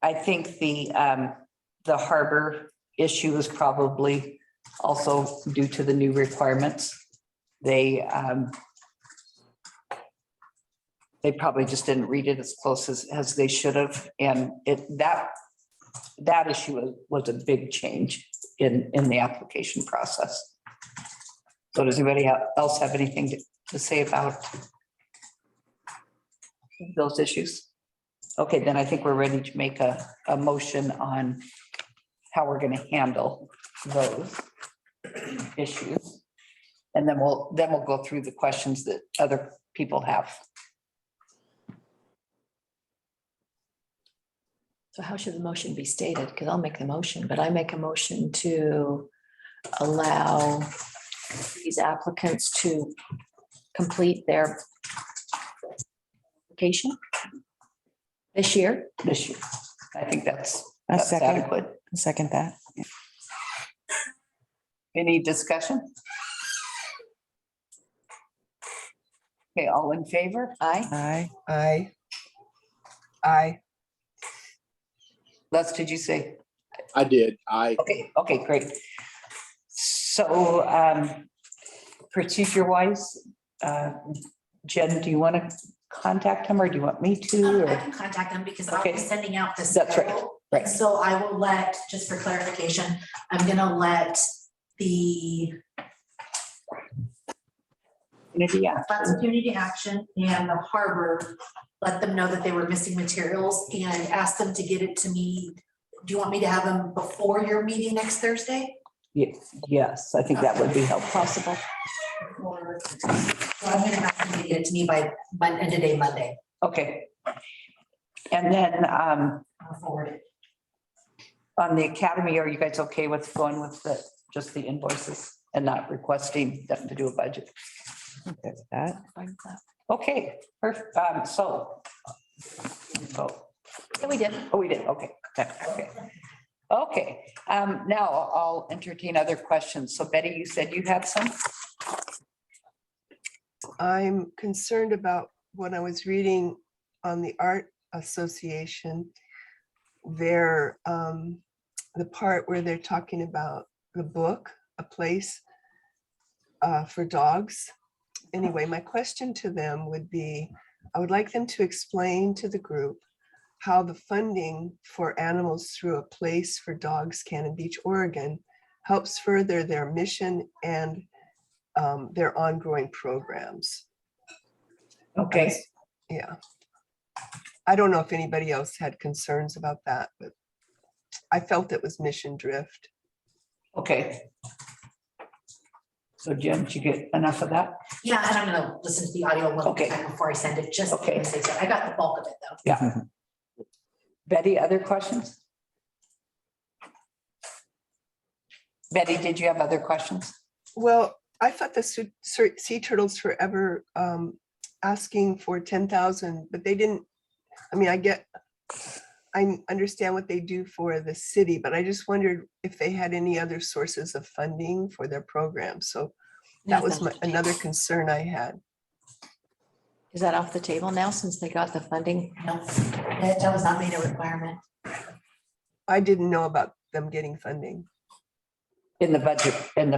S4: I think the harbor issue is probably also due to the new requirements. They probably just didn't read it as close as they should have. And that issue was a big change in the application process. So does anybody else have anything to say about those issues? Okay, then I think we're ready to make a motion on how we're going to handle those issues. And then we'll go through the questions that other people have.
S6: So how should the motion be stated? Because I'll make the motion, but I make a motion to allow these applicants to complete their application this year.
S4: This year. I think that's
S1: A second,
S4: adequate.
S1: second that.
S4: Any discussion? Okay, all in favor? Aye.
S1: Aye.
S8: Aye.
S4: Les, did you say?
S9: I did.
S4: Okay, great. So procedure wise, Jen, do you want to contact him or do you want me to?
S3: I
S4: Or
S3: can contact them because I'll
S4: Okay.
S3: be sending out this.
S4: That's right, right.
S3: So I will let, just for clarification, I'm gonna let the Funds of Community Action and the Harbor, let them know that they were missing materials and ask them to get it to me. Do you want me to have them before your meeting next Thursday?
S4: Yes, I think that would be helpful.
S3: Possible. Or, so I'm gonna ask them to get it to me by end of day Monday.
S4: Okay. And then
S3: I'll forward it.
S4: on the academy, are you guys okay with going with just the invoices and not requesting them to do a budget?
S1: Okay with that.
S4: Okay, perfect. So.
S6: Yeah, we did.
S4: Oh, we did. Okay. Okay. Now I'll entertain other questions. So Betty, you said you had some?
S8: I'm concerned about what I was reading on the Art Association. Their, the part where they're talking about the book, A Place for Dogs. Anyway, my question to them would be, I would like them to explain to the group how the funding for Animals Through a Place for Dogs, Cannon Beach, Oregon, helps further their mission and their ongoing programs.
S4: Okay.
S8: Yeah. I don't know if anybody else had concerns about that, but I felt it was mission drift.
S4: Okay. So Jen, did you get enough of that?
S3: Yeah, and I'm gonna listen to the audio one more
S4: Okay.
S3: time before I send it, just
S4: Okay.
S3: in case. I got the bulk of it though.
S4: Yeah. Betty, other questions? Betty, did you have other questions?
S8: Well, I thought the Sea Turtles Forever asking for 10,000, but they didn't, I mean, I understand what they do for the city, but I just wondered if they had any other sources of funding for their program. So that was another concern I had.
S6: Is that off the table now since they got the funding?
S3: No, that was not made a requirement.
S8: I didn't know about them getting funding.
S4: In the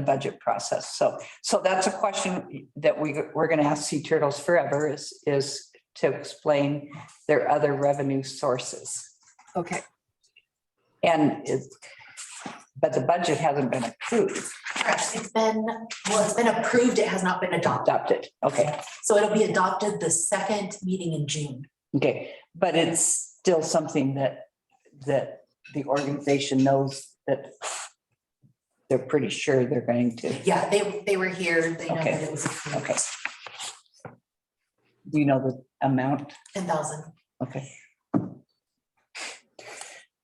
S4: budget process. So that's a question that we're going to ask Sea Turtles Forever is to explain their other revenue sources.
S8: Okay.
S4: But the budget hasn't been approved.
S3: Correct. It's been approved. It has not been adopted.
S4: Adopted. Okay.
S3: So it'll be adopted the second meeting in June.
S4: Okay. But it's still something that the organization knows that they're pretty sure they're going to.
S3: Yeah, they were here. They know
S4: Okay.
S3: that it was approved.
S4: Okay. Do you know the amount?
S3: 10,000.
S4: Okay.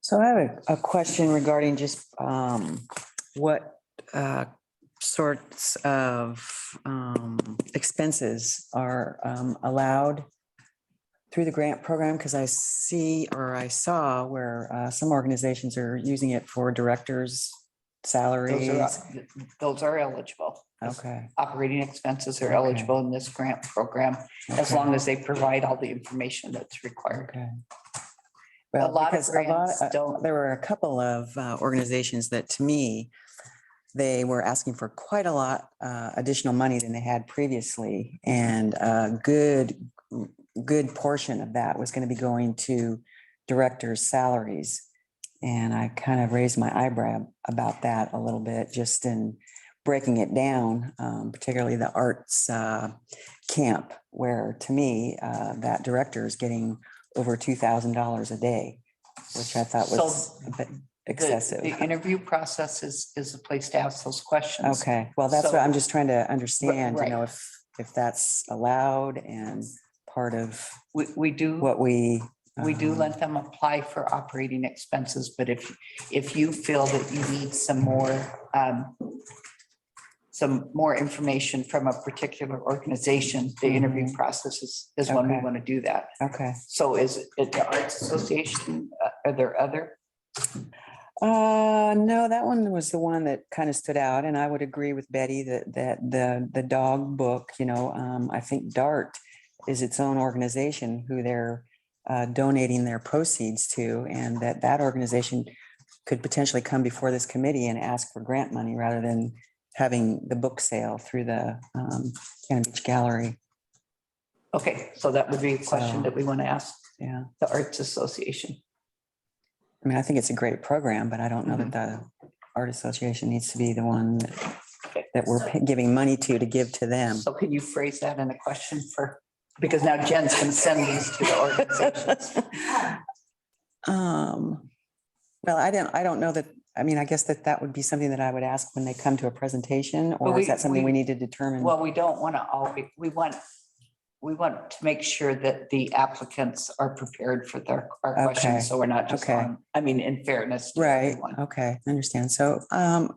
S1: So I have a question regarding just what sorts of expenses are allowed through the grant program? Because I see, or I saw where some organizations are using it for directors' salaries.
S4: Those are eligible.
S1: Okay,
S4: Operating expenses are
S1: Okay.
S4: eligible in this grant program, as
S1: Okay.
S4: long as they provide all the information that's required.
S1: okay.
S4: A
S1: Well,
S4: lot of
S1: because
S4: grants don't.
S1: there were a couple of organizations that, to me, they were asking for quite a lot additional money than they had previously. And a good portion of that was going to be going to directors' salaries. And I kind of raised my eyebrow about that a little bit, just in breaking it down, particularly the arts camp, where to me, that director is getting over $2,000 a day, which I thought was a bit excessive.
S4: The interview process is a place to ask those questions.
S1: Okay, well, that's what
S4: So-
S1: I'm just trying to understand, you
S4: Right.
S1: know, if that's allowed and part of
S4: We do.
S1: what we.
S4: We do let them apply for operating expenses, but if you feel that you need some more information from a particular organization, the interview process is when we
S1: Okay.
S4: want to do that.
S1: Okay.
S4: So is it the Arts Association? Are there other?
S1: No, that one was the one that kind of stood out, and I would agree with Betty that the dog book, you know, I think DART is its own organization who they're donating their proceeds to, and that organization could potentially come before this committee and ask for grant money rather than having the book sale through the Cannon Beach Gallery.
S4: Okay, so that would be a question
S1: So-
S4: that we want to ask
S1: Yeah,
S4: the Arts Association.
S1: I mean, I think it's a great program, but I don't know that the Art Association needs to be the one that we're giving money to give to them.
S4: So can you phrase that in a question because now Jen's going to send these to the organizations.
S1: Well, I don't know that, I mean, I guess that would be something that I would ask when they come to a presentation, or is that something we need to determine?
S4: Well, we don't want to always, we want to make sure that the applicants are prepared for our
S1: Okay,
S4: questions, so we're not just
S1: okay.
S4: on, I mean, in fairness to
S1: Right,
S4: everyone.
S1: okay, I understand. So,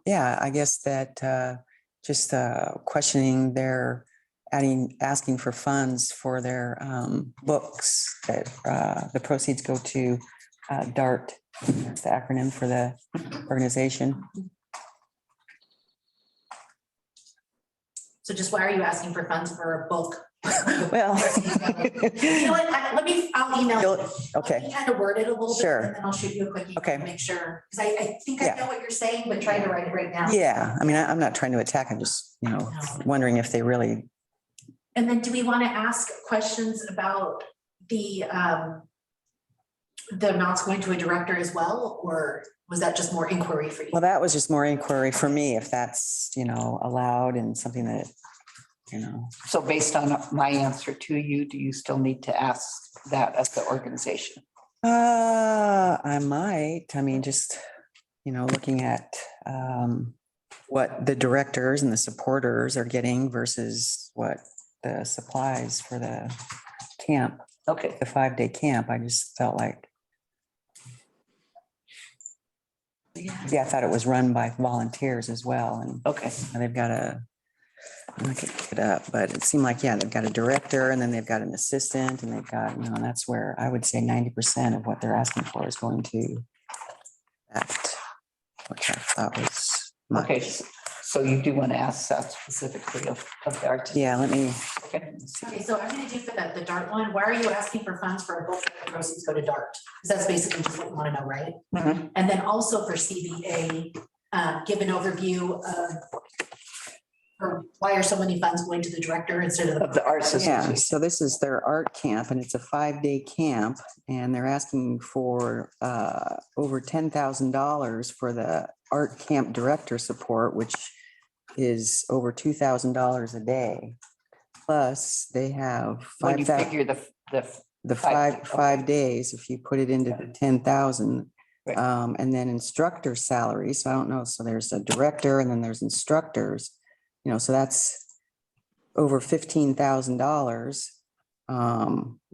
S1: yeah, I guess that just questioning their asking for funds for their books, that the proceeds go to DART, that's the acronym for the organization.
S3: So just why are you asking for funds for a book?
S1: Well.
S3: You know what, I'll email you.
S1: Okay,
S3: Let me kind of word it a little bit,
S1: Sure.
S3: and then I'll shoot you a quick email
S1: Okay.
S3: to make sure, because I think I
S1: Yeah.
S3: know what you're saying, but trying to write it right now.
S1: yeah, I mean, I'm not trying to attack, I'm just, you know,
S3: No.
S1: wondering if they really,
S3: And then do we want to ask questions about the amounts going to a director as well, or was that just more inquiry for you?
S1: well, that was just more inquiry for me, if that's, you know, allowed and something that, you know.
S4: So based on my answer to you, do you still need to ask that as the organization?
S1: I might, I mean, just, you know, looking at what the directors and the supporters are getting versus what the supplies for the camp,
S4: Okay,
S1: the 5-day camp, I just felt like. Yeah, I thought it was run by volunteers as well, and
S4: okay.
S1: they've got I could pick it up, but it seemed like, yeah, they've got a director, and then they've got an assistant, and they've got, you know, and that's where I would say 90% of what they're asking for is going to that, which I thought was much.
S4: Okay, so you do want to ask that specifically of the artist?
S1: Yeah, let me,
S4: Okay.
S3: Okay, so I'm gonna do for the DART one, why are you asking for funds for a book that the proceeds go to DART? Because that's basically just what you want to know, right?
S4: Mhm.
S3: And then also for CBA, give an overview of or why are so many funds going to the director instead of
S4: Of the Arts
S1: yeah,
S4: Association.
S1: so this is their art camp, and it's a 5-day camp, and they're asking for over $10,000 for the art camp director support, which is over $2,000 a day. Plus, they have
S4: When you
S1: 5,000,
S4: figure
S1: the
S4: 5 days,
S1: five days, if you put it into the 10,000.
S4: Right.
S1: And then instructor salary, so I don't know, so there's a director and then there's instructors, you know, so that's over $15,000.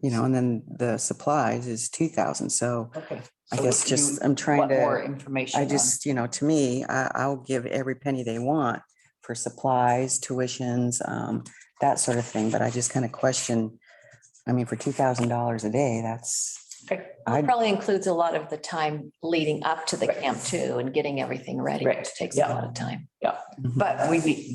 S1: You know, and then the supplies is 2,000, so
S4: okay.
S1: I
S4: So
S1: guess
S4: you
S1: just, I'm trying
S4: want More
S1: to,
S4: information.
S1: I
S4: on-
S1: just, you know, to me, I'll give every penny they want, for supplies, tuitions, that sort of thing. But I just kind of question, I mean, for $2,000 a day, that's,
S4: Okay.
S6: It probably includes a lot of the time leading up to the camp too and getting everything ready,
S4: Right.
S6: which takes a
S4: Yeah.
S6: lot of time.
S4: But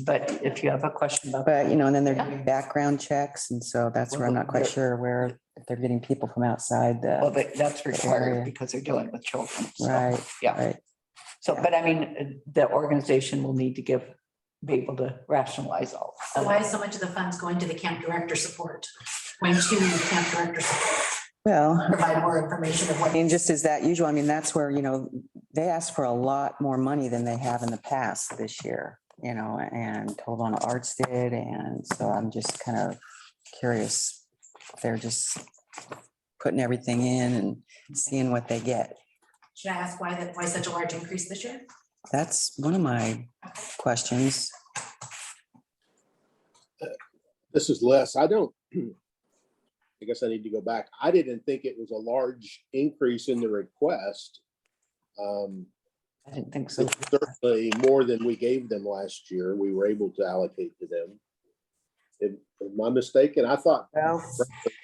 S4: but if you have a question about.
S1: but, and then they're doing background checks. And so that's where I'm not quite sure where, if they're getting people from outside
S4: Well,
S1: the,
S4: that's
S1: area.
S4: required because they're dealing with children. So,
S1: right,
S4: Yeah.
S1: right.
S4: So, but I mean, the organization will need to be able to rationalize all.
S3: So why is so much of the funds going to the camp director support? Going to camp director support,
S1: Well,
S3: provide more information of
S1: I
S3: what.
S1: mean, just as that usual, I mean, that's where, they asked for a lot more money than they have in the past this year, and Told on Arts did. And so I'm just kind of curious if they're just putting everything in and seeing what they get.
S3: Should I ask why such a large increase this year?
S1: That's one of my questions.
S9: This is Les. I guess I need to go back. I didn't think it was a large increase in the request.
S4: I didn't think so.
S9: It's certainly more than we gave them last year. We were able to allocate to them. Am I mistaken? I thought
S1: Well,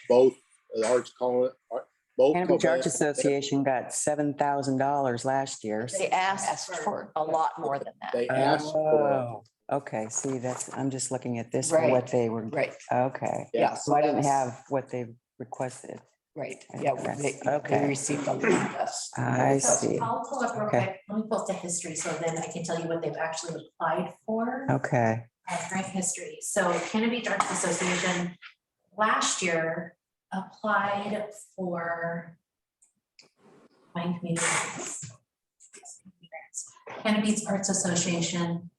S9: both the Arts Colony, both.
S1: Cambridge Arts Association got $7,000 last year.
S6: They asked for a lot more than that.
S9: They asked for,
S1: Oh, okay, see, I'm just looking at this for
S4: Right.
S1: what they were,
S4: Right,
S1: okay.
S4: yeah.
S1: So I didn't
S4: that's-
S1: have what they requested.
S4: Right, yeah, they
S1: Okay.
S4: received a lot less.
S1: I
S3: So
S1: see.
S3: I'll pull up real
S1: Okay.
S3: quick. Let me pull up the history so then I can tell you what they've actually applied for.
S1: Okay,
S3: Grant history. So Cannon Beach Arts Association last year applied for Wine Communities. Cannon Beach Arts Association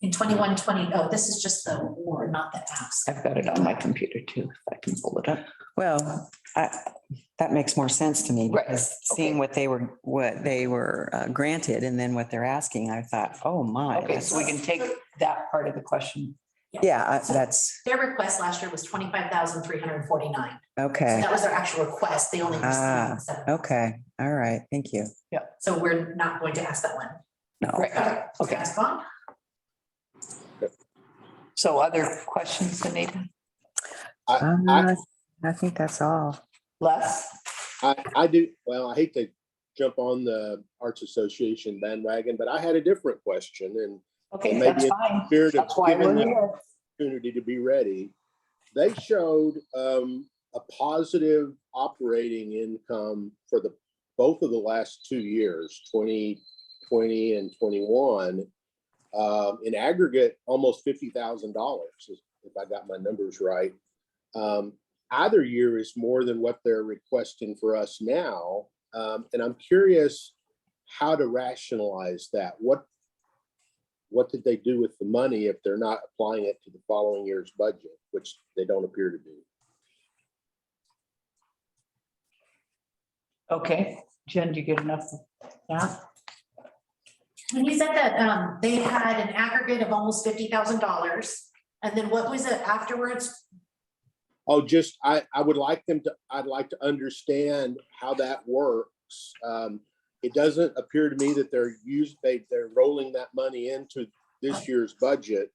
S3: in 21-20. Oh, this is just the award, not the ask.
S4: I've got it on my computer too, if I can pull it up.
S1: well, that makes more sense to me
S4: Right,
S1: because seeing what they were granted and then what they're asking, I thought, oh my.
S4: Okay, so we can take that part of the question.
S1: Yeah, that's,
S3: Their request last year was 25,349. So
S1: okay,
S3: that was their actual request. They only
S1: Ah,
S3: received 7.
S1: okay, all right, thank you.
S3: So we're not going to ask that one.
S1: No,
S4: Right, okay.
S3: Ask on.
S4: So other questions, Anita?
S1: I think that's all.
S4: Les?
S9: I do, well, I hate to jump on the Arts Association bandwagon, but I had a different question and
S4: Okay,
S9: maybe
S4: that's
S9: in
S4: fine.
S9: spirit of
S4: That's why
S9: giving
S4: we're
S9: them
S4: here.
S9: opportunity to be ready. They showed a positive operating income for both of the last 2 years, 2020 and 21. In aggregate, almost $50,000, if I got my numbers right. Either year is more than what they're requesting for us now. And I'm curious how to rationalize that. What did they do with the money if they're not applying it to the following year's budget, which they don't appear to do?
S4: Okay, Jen, do you get enough? Yeah,
S3: When you said that they had an aggregate of almost $50,000, and then what was it afterwards?
S9: Oh, just, I'd like to understand how that works. It doesn't appear to me that they're rolling that money into this year's budget.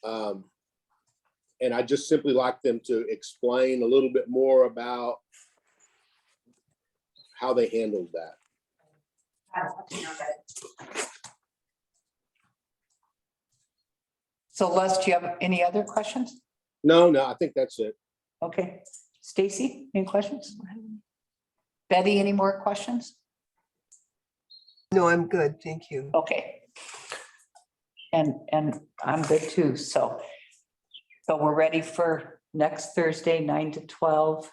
S9: And I just simply like them to explain a little bit more about how they handled that.
S4: so Les, do you have any other questions?
S9: No, I think that's it.
S4: Okay, Stacy, any questions? Betty, any more questions?
S8: No, I'm good. Thank you.
S4: Okay. And I'm good too, so we're ready for next Thursday, 9 to 12.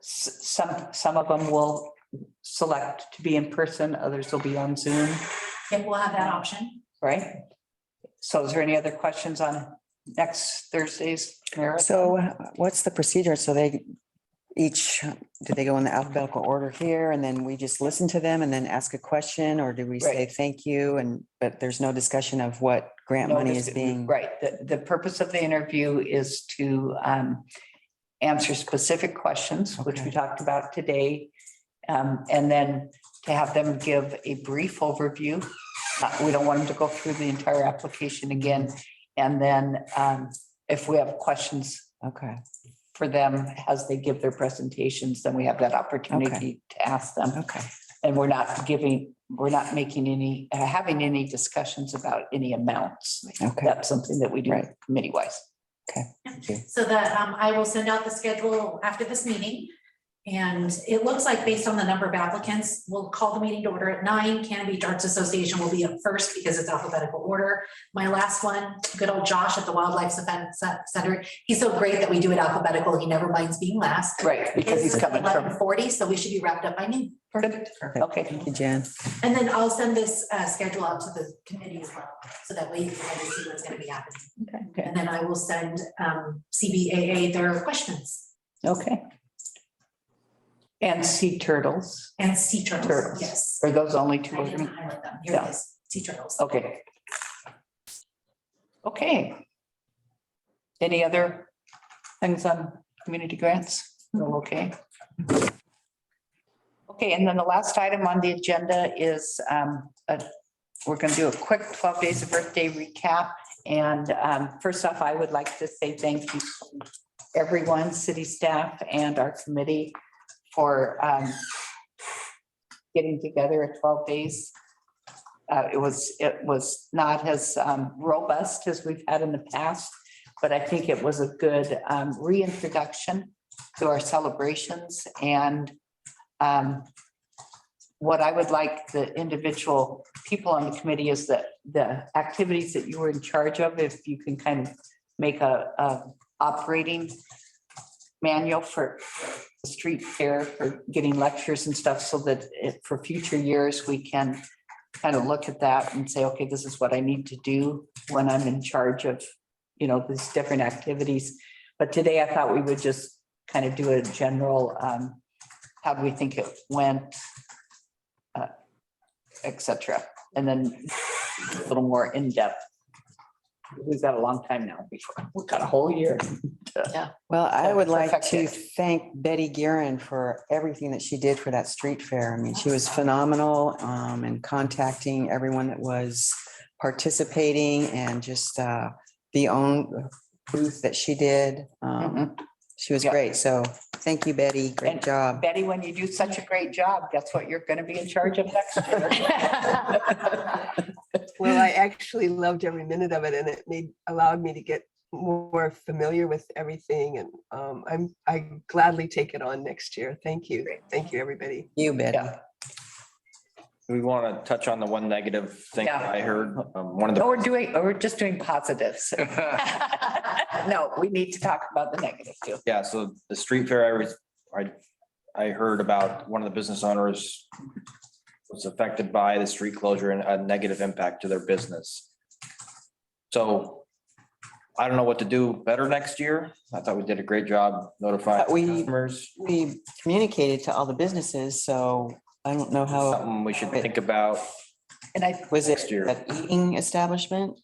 S4: Some of them will select to be in person, others will be on Zoom,
S3: Yeah, we'll have that option.
S4: right? So is there any other questions on next Thursday's marathon?
S1: So what's the procedure? So do they go in the alphabetical order here and then we just listen to them and then ask a question? Or do we say
S4: Right.
S1: thank you but there's no discussion of what grant
S4: No,
S1: money is
S4: this-
S1: being?
S4: Right, the purpose of the interview is to answer specific questions, which we
S1: Okay.
S4: talked about today. And then to have them give a brief overview We don't want them to go through the entire application again. And then if we have questions
S1: Okay,
S4: for them as they give their presentations, then we have that opportunity to ask them.
S1: okay.
S4: And we're not making any, having any discussions about any amounts.
S1: Okay.
S4: That's something that we do
S1: Right.
S4: committee wise.
S3: So that I will send out the schedule after this meeting. And it looks like based on the number of applicants, we'll call the meeting to order at 9. Cannon Beach Arts Association will be up first because it's alphabetical order. My last one, good old Josh at the Wildlife Center. He's so great that we do it alphabetical. He never minds being last.
S4: Right, because he's coming from.
S3: 11:40, so we should be wrapped up by noon.
S4: Perfect.
S1: Okay, thank you, Jen.
S3: And then I'll send this schedule out to the committee as well, so that way you can kind of see what's gonna be happening.
S4: Okay.
S3: And then I will send CBAA their questions
S4: Okay. And sea turtles.
S3: and sea turtles,
S4: Turtles.
S3: yes.
S4: Are those only two?
S3: I didn't highlight them, here it is, sea turtles.
S4: Okay. Okay. Any other things on community grants? No, okay. Okay, and then the last item on the agenda is we're going to do a quick 12 days of birthday recap. And first off, I would like to say thank you to everyone, city staff and our committee for getting together at 12 days. It was not as robust as we've had in the past, but I think it was a good reintroduction to our celebrations. And what I would like the individual people on the committee is that the activities that you were in charge of, if you can kind of make a operating manual for the street fair, for getting lectures and stuff, so that for future years, we can kind of look at that and say, okay, this is what I need to do when I'm in charge of, these different activities. But today I thought we would just kind of do a general, how do we think it went, et cetera. And then a little more in depth. We've got a long time now before, we've got a whole year.
S1: Well, I would like
S4: Perfect.
S1: to thank Betty Guerin for everything that she did for that street fair. I mean, she was phenomenal in contacting everyone that was participating, and just the own booth that she did. She was
S4: Yeah.
S1: great. So thank you, Betty. Great
S4: And
S1: job.
S4: Betty, when you do such a great job, that's what you're going to be in charge of next year.
S8: Well, I actually loved every minute of it, and it allowed me to get more familiar with everything. And I gladly take it on next year. Thank you. Thank you, everybody.
S1: You, Betty.
S4: Yeah.
S2: We want to touch on the one negative thing that I heard. One of
S4: No,
S2: the,
S4: we're just doing positives. No, we need to talk about the negative too.
S2: yeah, so the street fair, I heard about one of the business owners was affected by the street closure and a negative impact to their business. So I don't know what to do better next year. I thought we did a great job notifying customers.
S1: We communicated to all the businesses, so I don't know how,
S2: Something we should think about.
S4: And I,
S1: was it
S2: Next year.
S1: an eating establishment?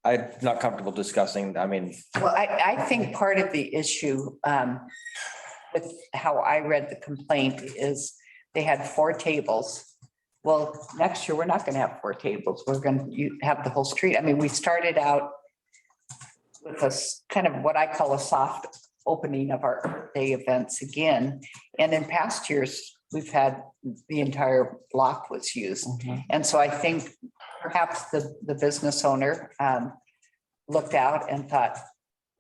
S2: I'm not comfortable discussing, I mean,
S4: well, I think part of the issue with how I read the complaint is they had 4 tables. Well, next year, we're not going to have 4 tables. We're going to have the whole street. I mean, we started out with a kind of what I call a soft opening of our Earth Day events again. And in past years, we've had the entire block was used. And so I think perhaps the business owner looked out and thought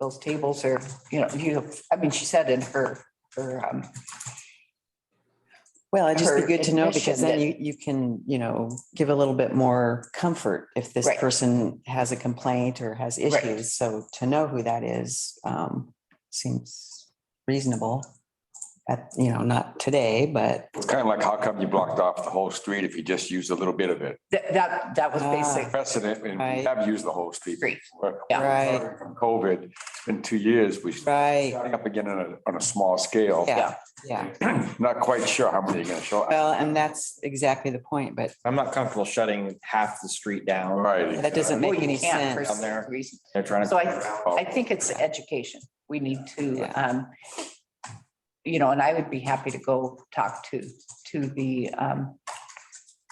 S4: those tables are, I mean, she said in her
S1: Well, it'd just be
S4: her
S1: good to know, because then
S4: admission
S1: you can, give a little bit more comfort if this
S4: Right.
S1: person has a complaint or has
S4: Right.
S1: issues. So to know who that is seems reasonable. Not today, but
S5: It's kind of like, how come you blocked off the whole street if you just used a little bit of it?
S4: that was basic.
S5: Precedent, and we
S1: Right.
S5: have used the whole street.
S4: Great.
S5: before.
S4: Yeah.
S1: Right.
S5: From COVID, it's been 2 years, we
S1: right,
S5: starting up again on a small scale.
S1: yeah, yeah.
S5: Not quite sure how many are gonna show up.
S1: Well, and that's exactly the point, but
S2: I'm not comfortable shutting half the street down.
S5: Right.
S1: that doesn't
S4: Well,
S1: make
S4: you
S1: any
S4: can't for
S1: sense.
S2: Down there.
S4: some reason.
S2: They're trying
S4: So
S2: to.
S4: I think it's education. We need to,
S1: Yeah.
S4: and I would be happy to go talk to the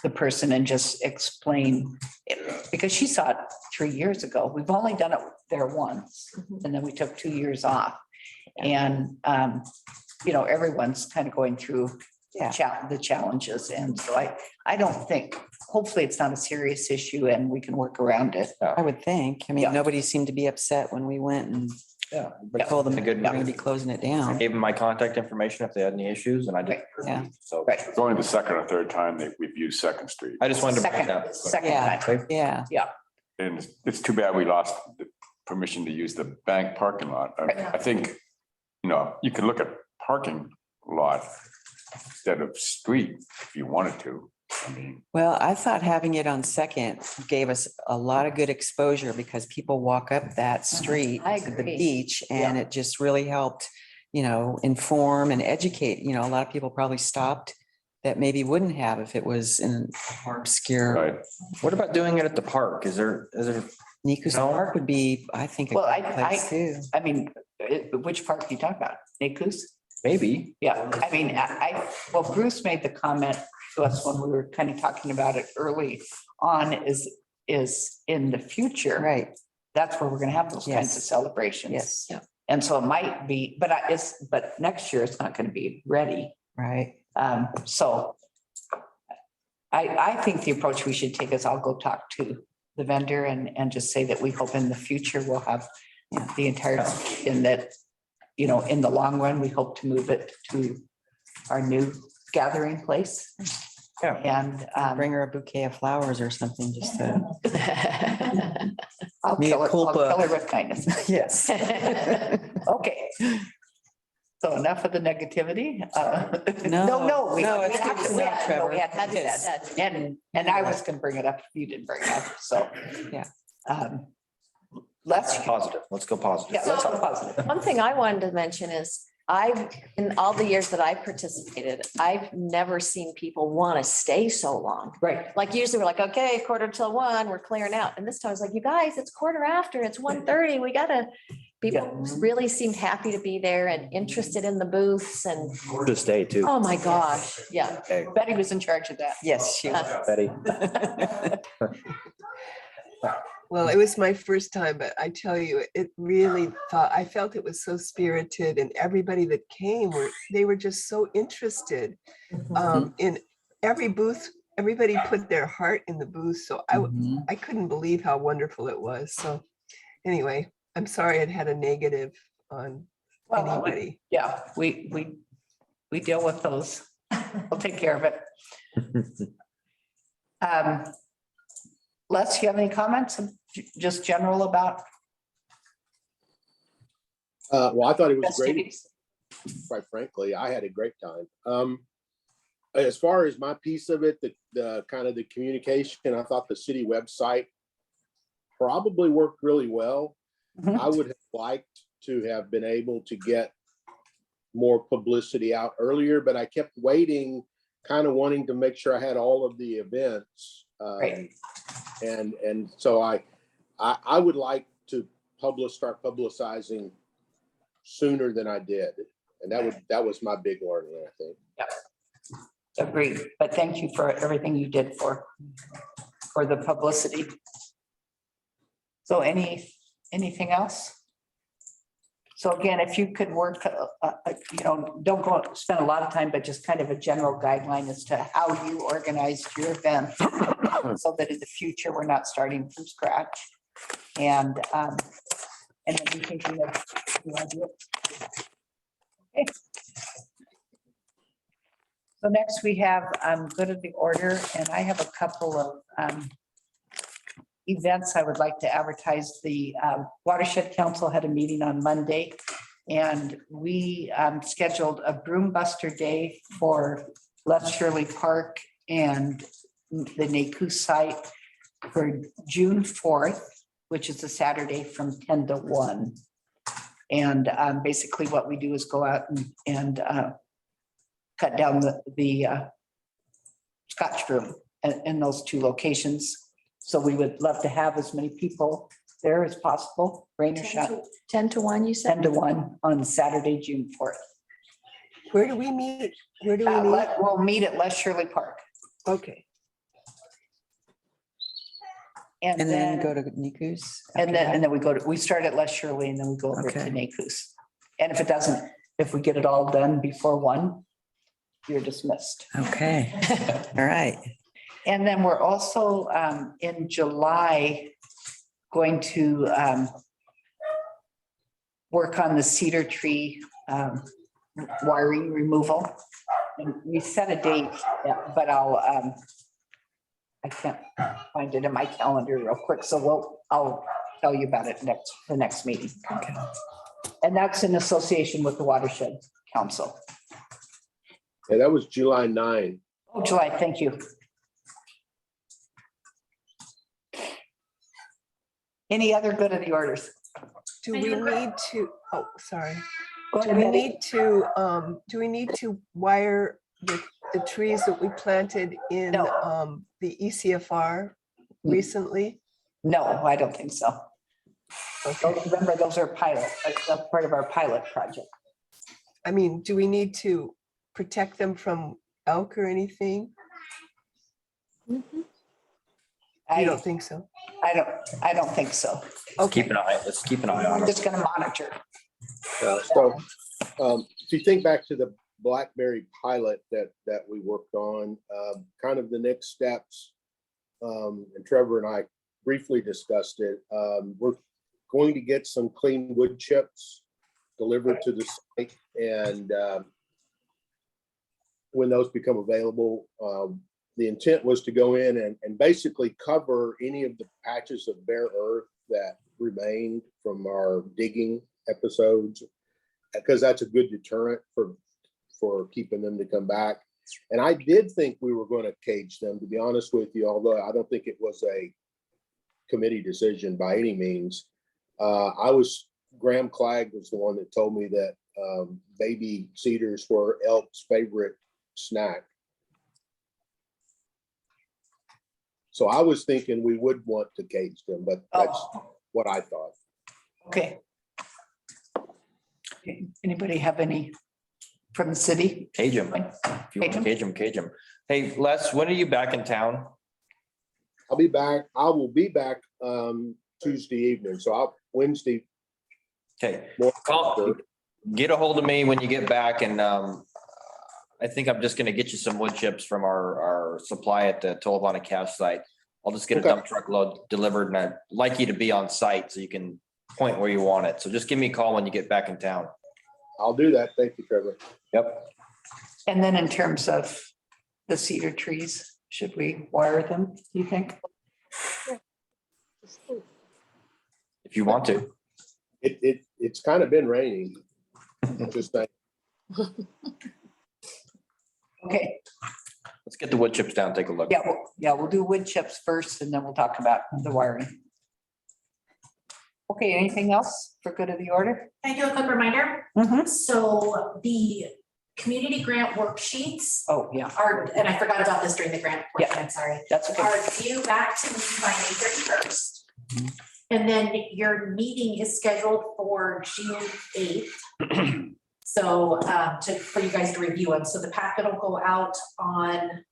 S4: the person and just explain it, because she saw it 3 years ago. We've only done it there once, and then we took 2 years off. And, everyone's kind of going through the challenges. And so I don't think, hopefully it's not a serious issue and we can work around it.
S1: I would think. I mean,
S4: Yeah.
S1: nobody seemed to be upset when we went and
S2: Yeah.
S1: told them
S2: A good-
S1: we're going to be closing it
S2: I
S1: down.
S2: gave them my contact information if they had any issues and I did.
S1: Yeah.
S2: So
S4: Right.
S5: It's only the second or third time that we've used Second Street.
S2: I just wanted to bring it up.
S4: Second
S1: Yeah.
S4: time.
S1: Yeah.
S5: And it's too bad we lost the permission to use the bank parking lot. I think, you could look at parking lot instead of street if you wanted to. I mean,
S1: Well, I thought having it on Second gave us a lot of good exposure because people walk up that street
S6: I
S1: to the
S6: agree.
S1: beach and it just really helped, inform and educate. A lot of people probably stopped that maybe wouldn't have if it was in an obscure.
S5: right.
S2: What about doing it at the park? Is there,
S1: Nico's
S2: No.
S1: Park would be, I think, a
S4: Well,
S1: good place too.
S4: I mean, which part are you talking about? Nikus?
S2: maybe,
S4: Yeah, I mean, well, Bruce made the comment to us when we were kind of talking about it early on is in the future.
S1: Right.
S4: That's where we're gonna have those kinds of
S1: Yes.
S4: celebrations.
S1: Yes.
S4: And so it might be, but next year it's not gonna be ready.
S1: Right.
S4: So I think the approach we should take is I'll go talk to the vendor and just say that we hope in the future we'll have the entire, in that, in the long run, we hope to move it to our new gathering place.
S2: Yeah.
S4: And
S1: Bring her a bouquet of flowers or something just to.
S4: I'll
S1: Me a
S4: kill her,
S1: cool
S4: I'll kill her
S1: book.
S4: with kindness.
S1: Yes.
S4: Okay. So enough of the negativity.
S1: No,
S4: No, we
S1: no, it's
S4: had
S1: good
S4: to-
S1: to
S4: we
S1: know,
S4: had to-
S1: Trevor.
S4: we had to do that. And I was gonna bring it up if you didn't bring it up, so.
S1: Yeah.
S4: Let's,
S2: positive. Let's go positive.
S4: yeah, let's go positive.
S6: One thing I wanted to mention is in all the years that I participated, I've never seen people want to stay so long.
S4: Right.
S6: Like usually we're like, okay, 1:45, we're clearing out. And this time I was like, you guys, it's 1:15, it's 1:30. We gotta, people really seemed happy to be there and interested in the booths and,
S2: This day too.
S6: oh my gosh, yeah.
S2: Hey,
S4: Betty was in charge of that.
S1: Yes, she was.
S2: Betty.
S8: Well, it was my first time, but I tell you, I felt it was so spirited and everybody that came they were just so interested in every booth. Everybody put their heart in the booth. So
S1: Mhm.
S8: I couldn't believe how wonderful it was. So anyway, I'm sorry it had a negative on
S4: Well,
S8: anybody.
S4: yeah, we deal with those. We'll take care of it. Les, you have any comments, just general about?
S9: Well, I thought it was great.
S4: festivities?
S9: Quite frankly, I had a great time. As far as my piece of it, the kind of the communication, I thought the city website probably worked really well.
S4: Mhm.
S9: I would have liked to have been able to get more publicity out earlier, but I kept waiting, kind of wanting to make sure I had all of the events.
S4: Right.
S9: And so I would like to start publicizing sooner than I did. And that was my big learning, I think.
S4: Agreed, but thank you for everything you did for the publicity. So anything else? So again, if you could work, don't go spend a lot of time, but just kind of a general guideline as to how you organized your event so that in the future, we're not starting from scratch. And then we think we have the idea. Okay. So next we have good of the order, and I have a couple of events I would like to advertise. The Watershed Council had a meeting on Monday, and we scheduled a broom buster day for Les Shirley Park and the NACU site for June 4th, which is a Saturday from 10 to 1. And basically what we do is go out and cut down the Scotch broom in those two locations. So we would love to have as many people there as possible, rain or shine.
S6: 10 to 1, you
S4: 10
S6: said?
S4: to 1 on Saturday, June 4th.
S8: Where do we meet? Where do we meet?
S4: We'll meet at Les Shirley Park.
S8: Okay.
S1: And then go to Niku's.
S4: And then we start at Les Shirley and then we go over to
S1: Okay.
S4: Nakus. And if we get it all done before 1, you're dismissed.
S1: Okay, all right.
S4: And then we're also in July going to work on the cedar tree wiring removal. And we set a date, but I can't find it in my calendar real quick, so I'll tell you about it the next meeting.
S1: Okay.
S4: And that's in association with the Watershed Council.
S9: Yeah, that was July 9.
S4: Oh, July, thank you. Any other good of the orders?
S8: Do we need to, oh, sorry.
S4: Go
S8: Do
S4: ahead,
S8: we
S4: Betty.
S8: need to wire the trees that we planted in
S4: No.
S8: the ECFR recently?
S4: No, I don't think so. Remember, those are that's part of our pilot project.
S8: I mean, do we need to protect them from elk or anything? You
S4: I
S8: don't think so?
S4: I don't think so.
S8: Okay,
S2: Let's keep an eye on
S4: I'm
S2: it.
S4: just gonna monitor.
S9: If you think back to the Blackberry pilot that we worked on, kind of the next steps, and Trevor and I briefly discussed it. We're going to get some clean wood chips delivered to the site, and when those become available, the intent was to go in and basically cover any of the patches of bare earth that remained from our digging episodes, because that's a good deterrent for keeping them to come back. And I did think we were going to cage them, to be honest with you, although I don't think it was a committee decision by any means. Graham Clegg was the one that told me that baby cedars were elk's favorite snack. So I was thinking we would want to cage them, but that's what I thought.
S4: Okay. Anybody have any from the city?
S2: Cage them. If you want to cage them, cage them. Hey, Les, when are you back in town?
S9: I'll be back. I will be back Tuesday evening. So Wednesday.
S2: Okay,
S9: More-
S2: get a hold of me when you get back, and I think I'm just gonna get you some wood chips from our supply at the Tolavana cash site. I'll just get a
S9: Okay.
S2: dump truck load delivered, and I'd like you to be on site so you can point where you want it. So just give me a call when you get back in town.
S9: I'll do that. Thank you, Trevor.
S2: Yep.
S4: And then in terms of the cedar trees, should we wire them, do you think?
S2: If you want to.
S9: It's kind of been raining. Just that.
S4: Okay,
S2: Let's get the wood chips down, take a look.
S4: we'll do wood chips first and then we'll talk about the wiring. Okay, anything else for good of the order?
S3: Can I do a quick reminder?
S4: Mhm.
S3: So the community grant worksheets
S4: Oh, yeah,
S3: and I forgot about this during the grant portion, I'm sorry,
S4: that's okay.
S3: are due back to me by May 31st. And then your meeting is scheduled for June 8th. So for you guys to review them. So the packet will go out on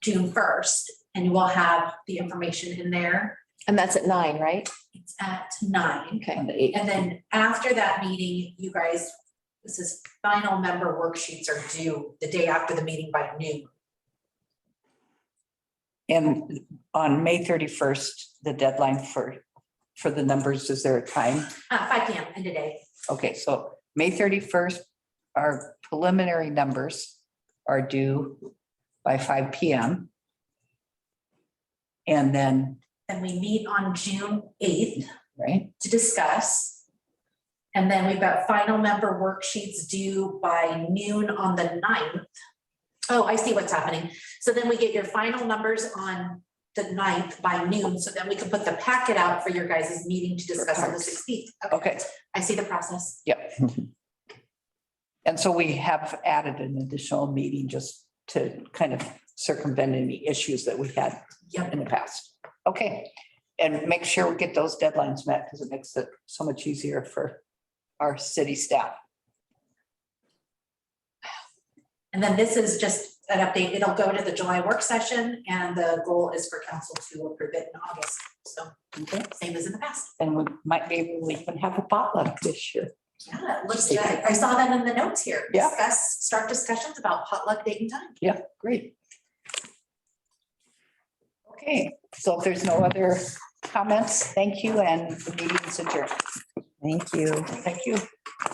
S3: June 1st and you will have the information in there.
S6: And that's at 9, right?
S3: It's at 9.
S6: Okay.
S4: On the 8th.
S3: And then after that meeting, you guys, this is final member worksheets are due the day after the meeting by noon.
S4: And on May 31st, the deadline for the numbers, is there a time?
S3: 5 PM end of day.
S4: Okay, so May 31st, our preliminary numbers are due by 5 PM. And then,
S3: And we meet on June 8th
S4: right,
S3: to discuss. And then we've got final member worksheets due by noon on the 9th. Oh, I see what's happening. So then we get your final numbers on the 9th by noon, so then we can put the packet out for your guys' meeting to discuss on the 16th.
S4: okay,
S3: I see the process.
S4: yep. And so we have added an additional meeting just to kind of circumvent any issues that we've had
S3: Yep.
S4: in the past. Okay, and make sure we get those deadlines met because it makes it so much easier for our city staff.
S3: And then this is just an update. It'll go to the July work session and the goal is for council to approve it in August. So
S4: Okay,
S3: same as in the past.
S4: and we might be able to even have a potluck this year.
S3: Yeah, it looks good. I saw that in the notes here.
S4: Yeah.
S3: Start discussions about potluck date and time.
S4: Yeah, great. Okay, so if there's no other comments, thank you, and the meeting is adjourned.
S1: Thank you.
S4: Thank you.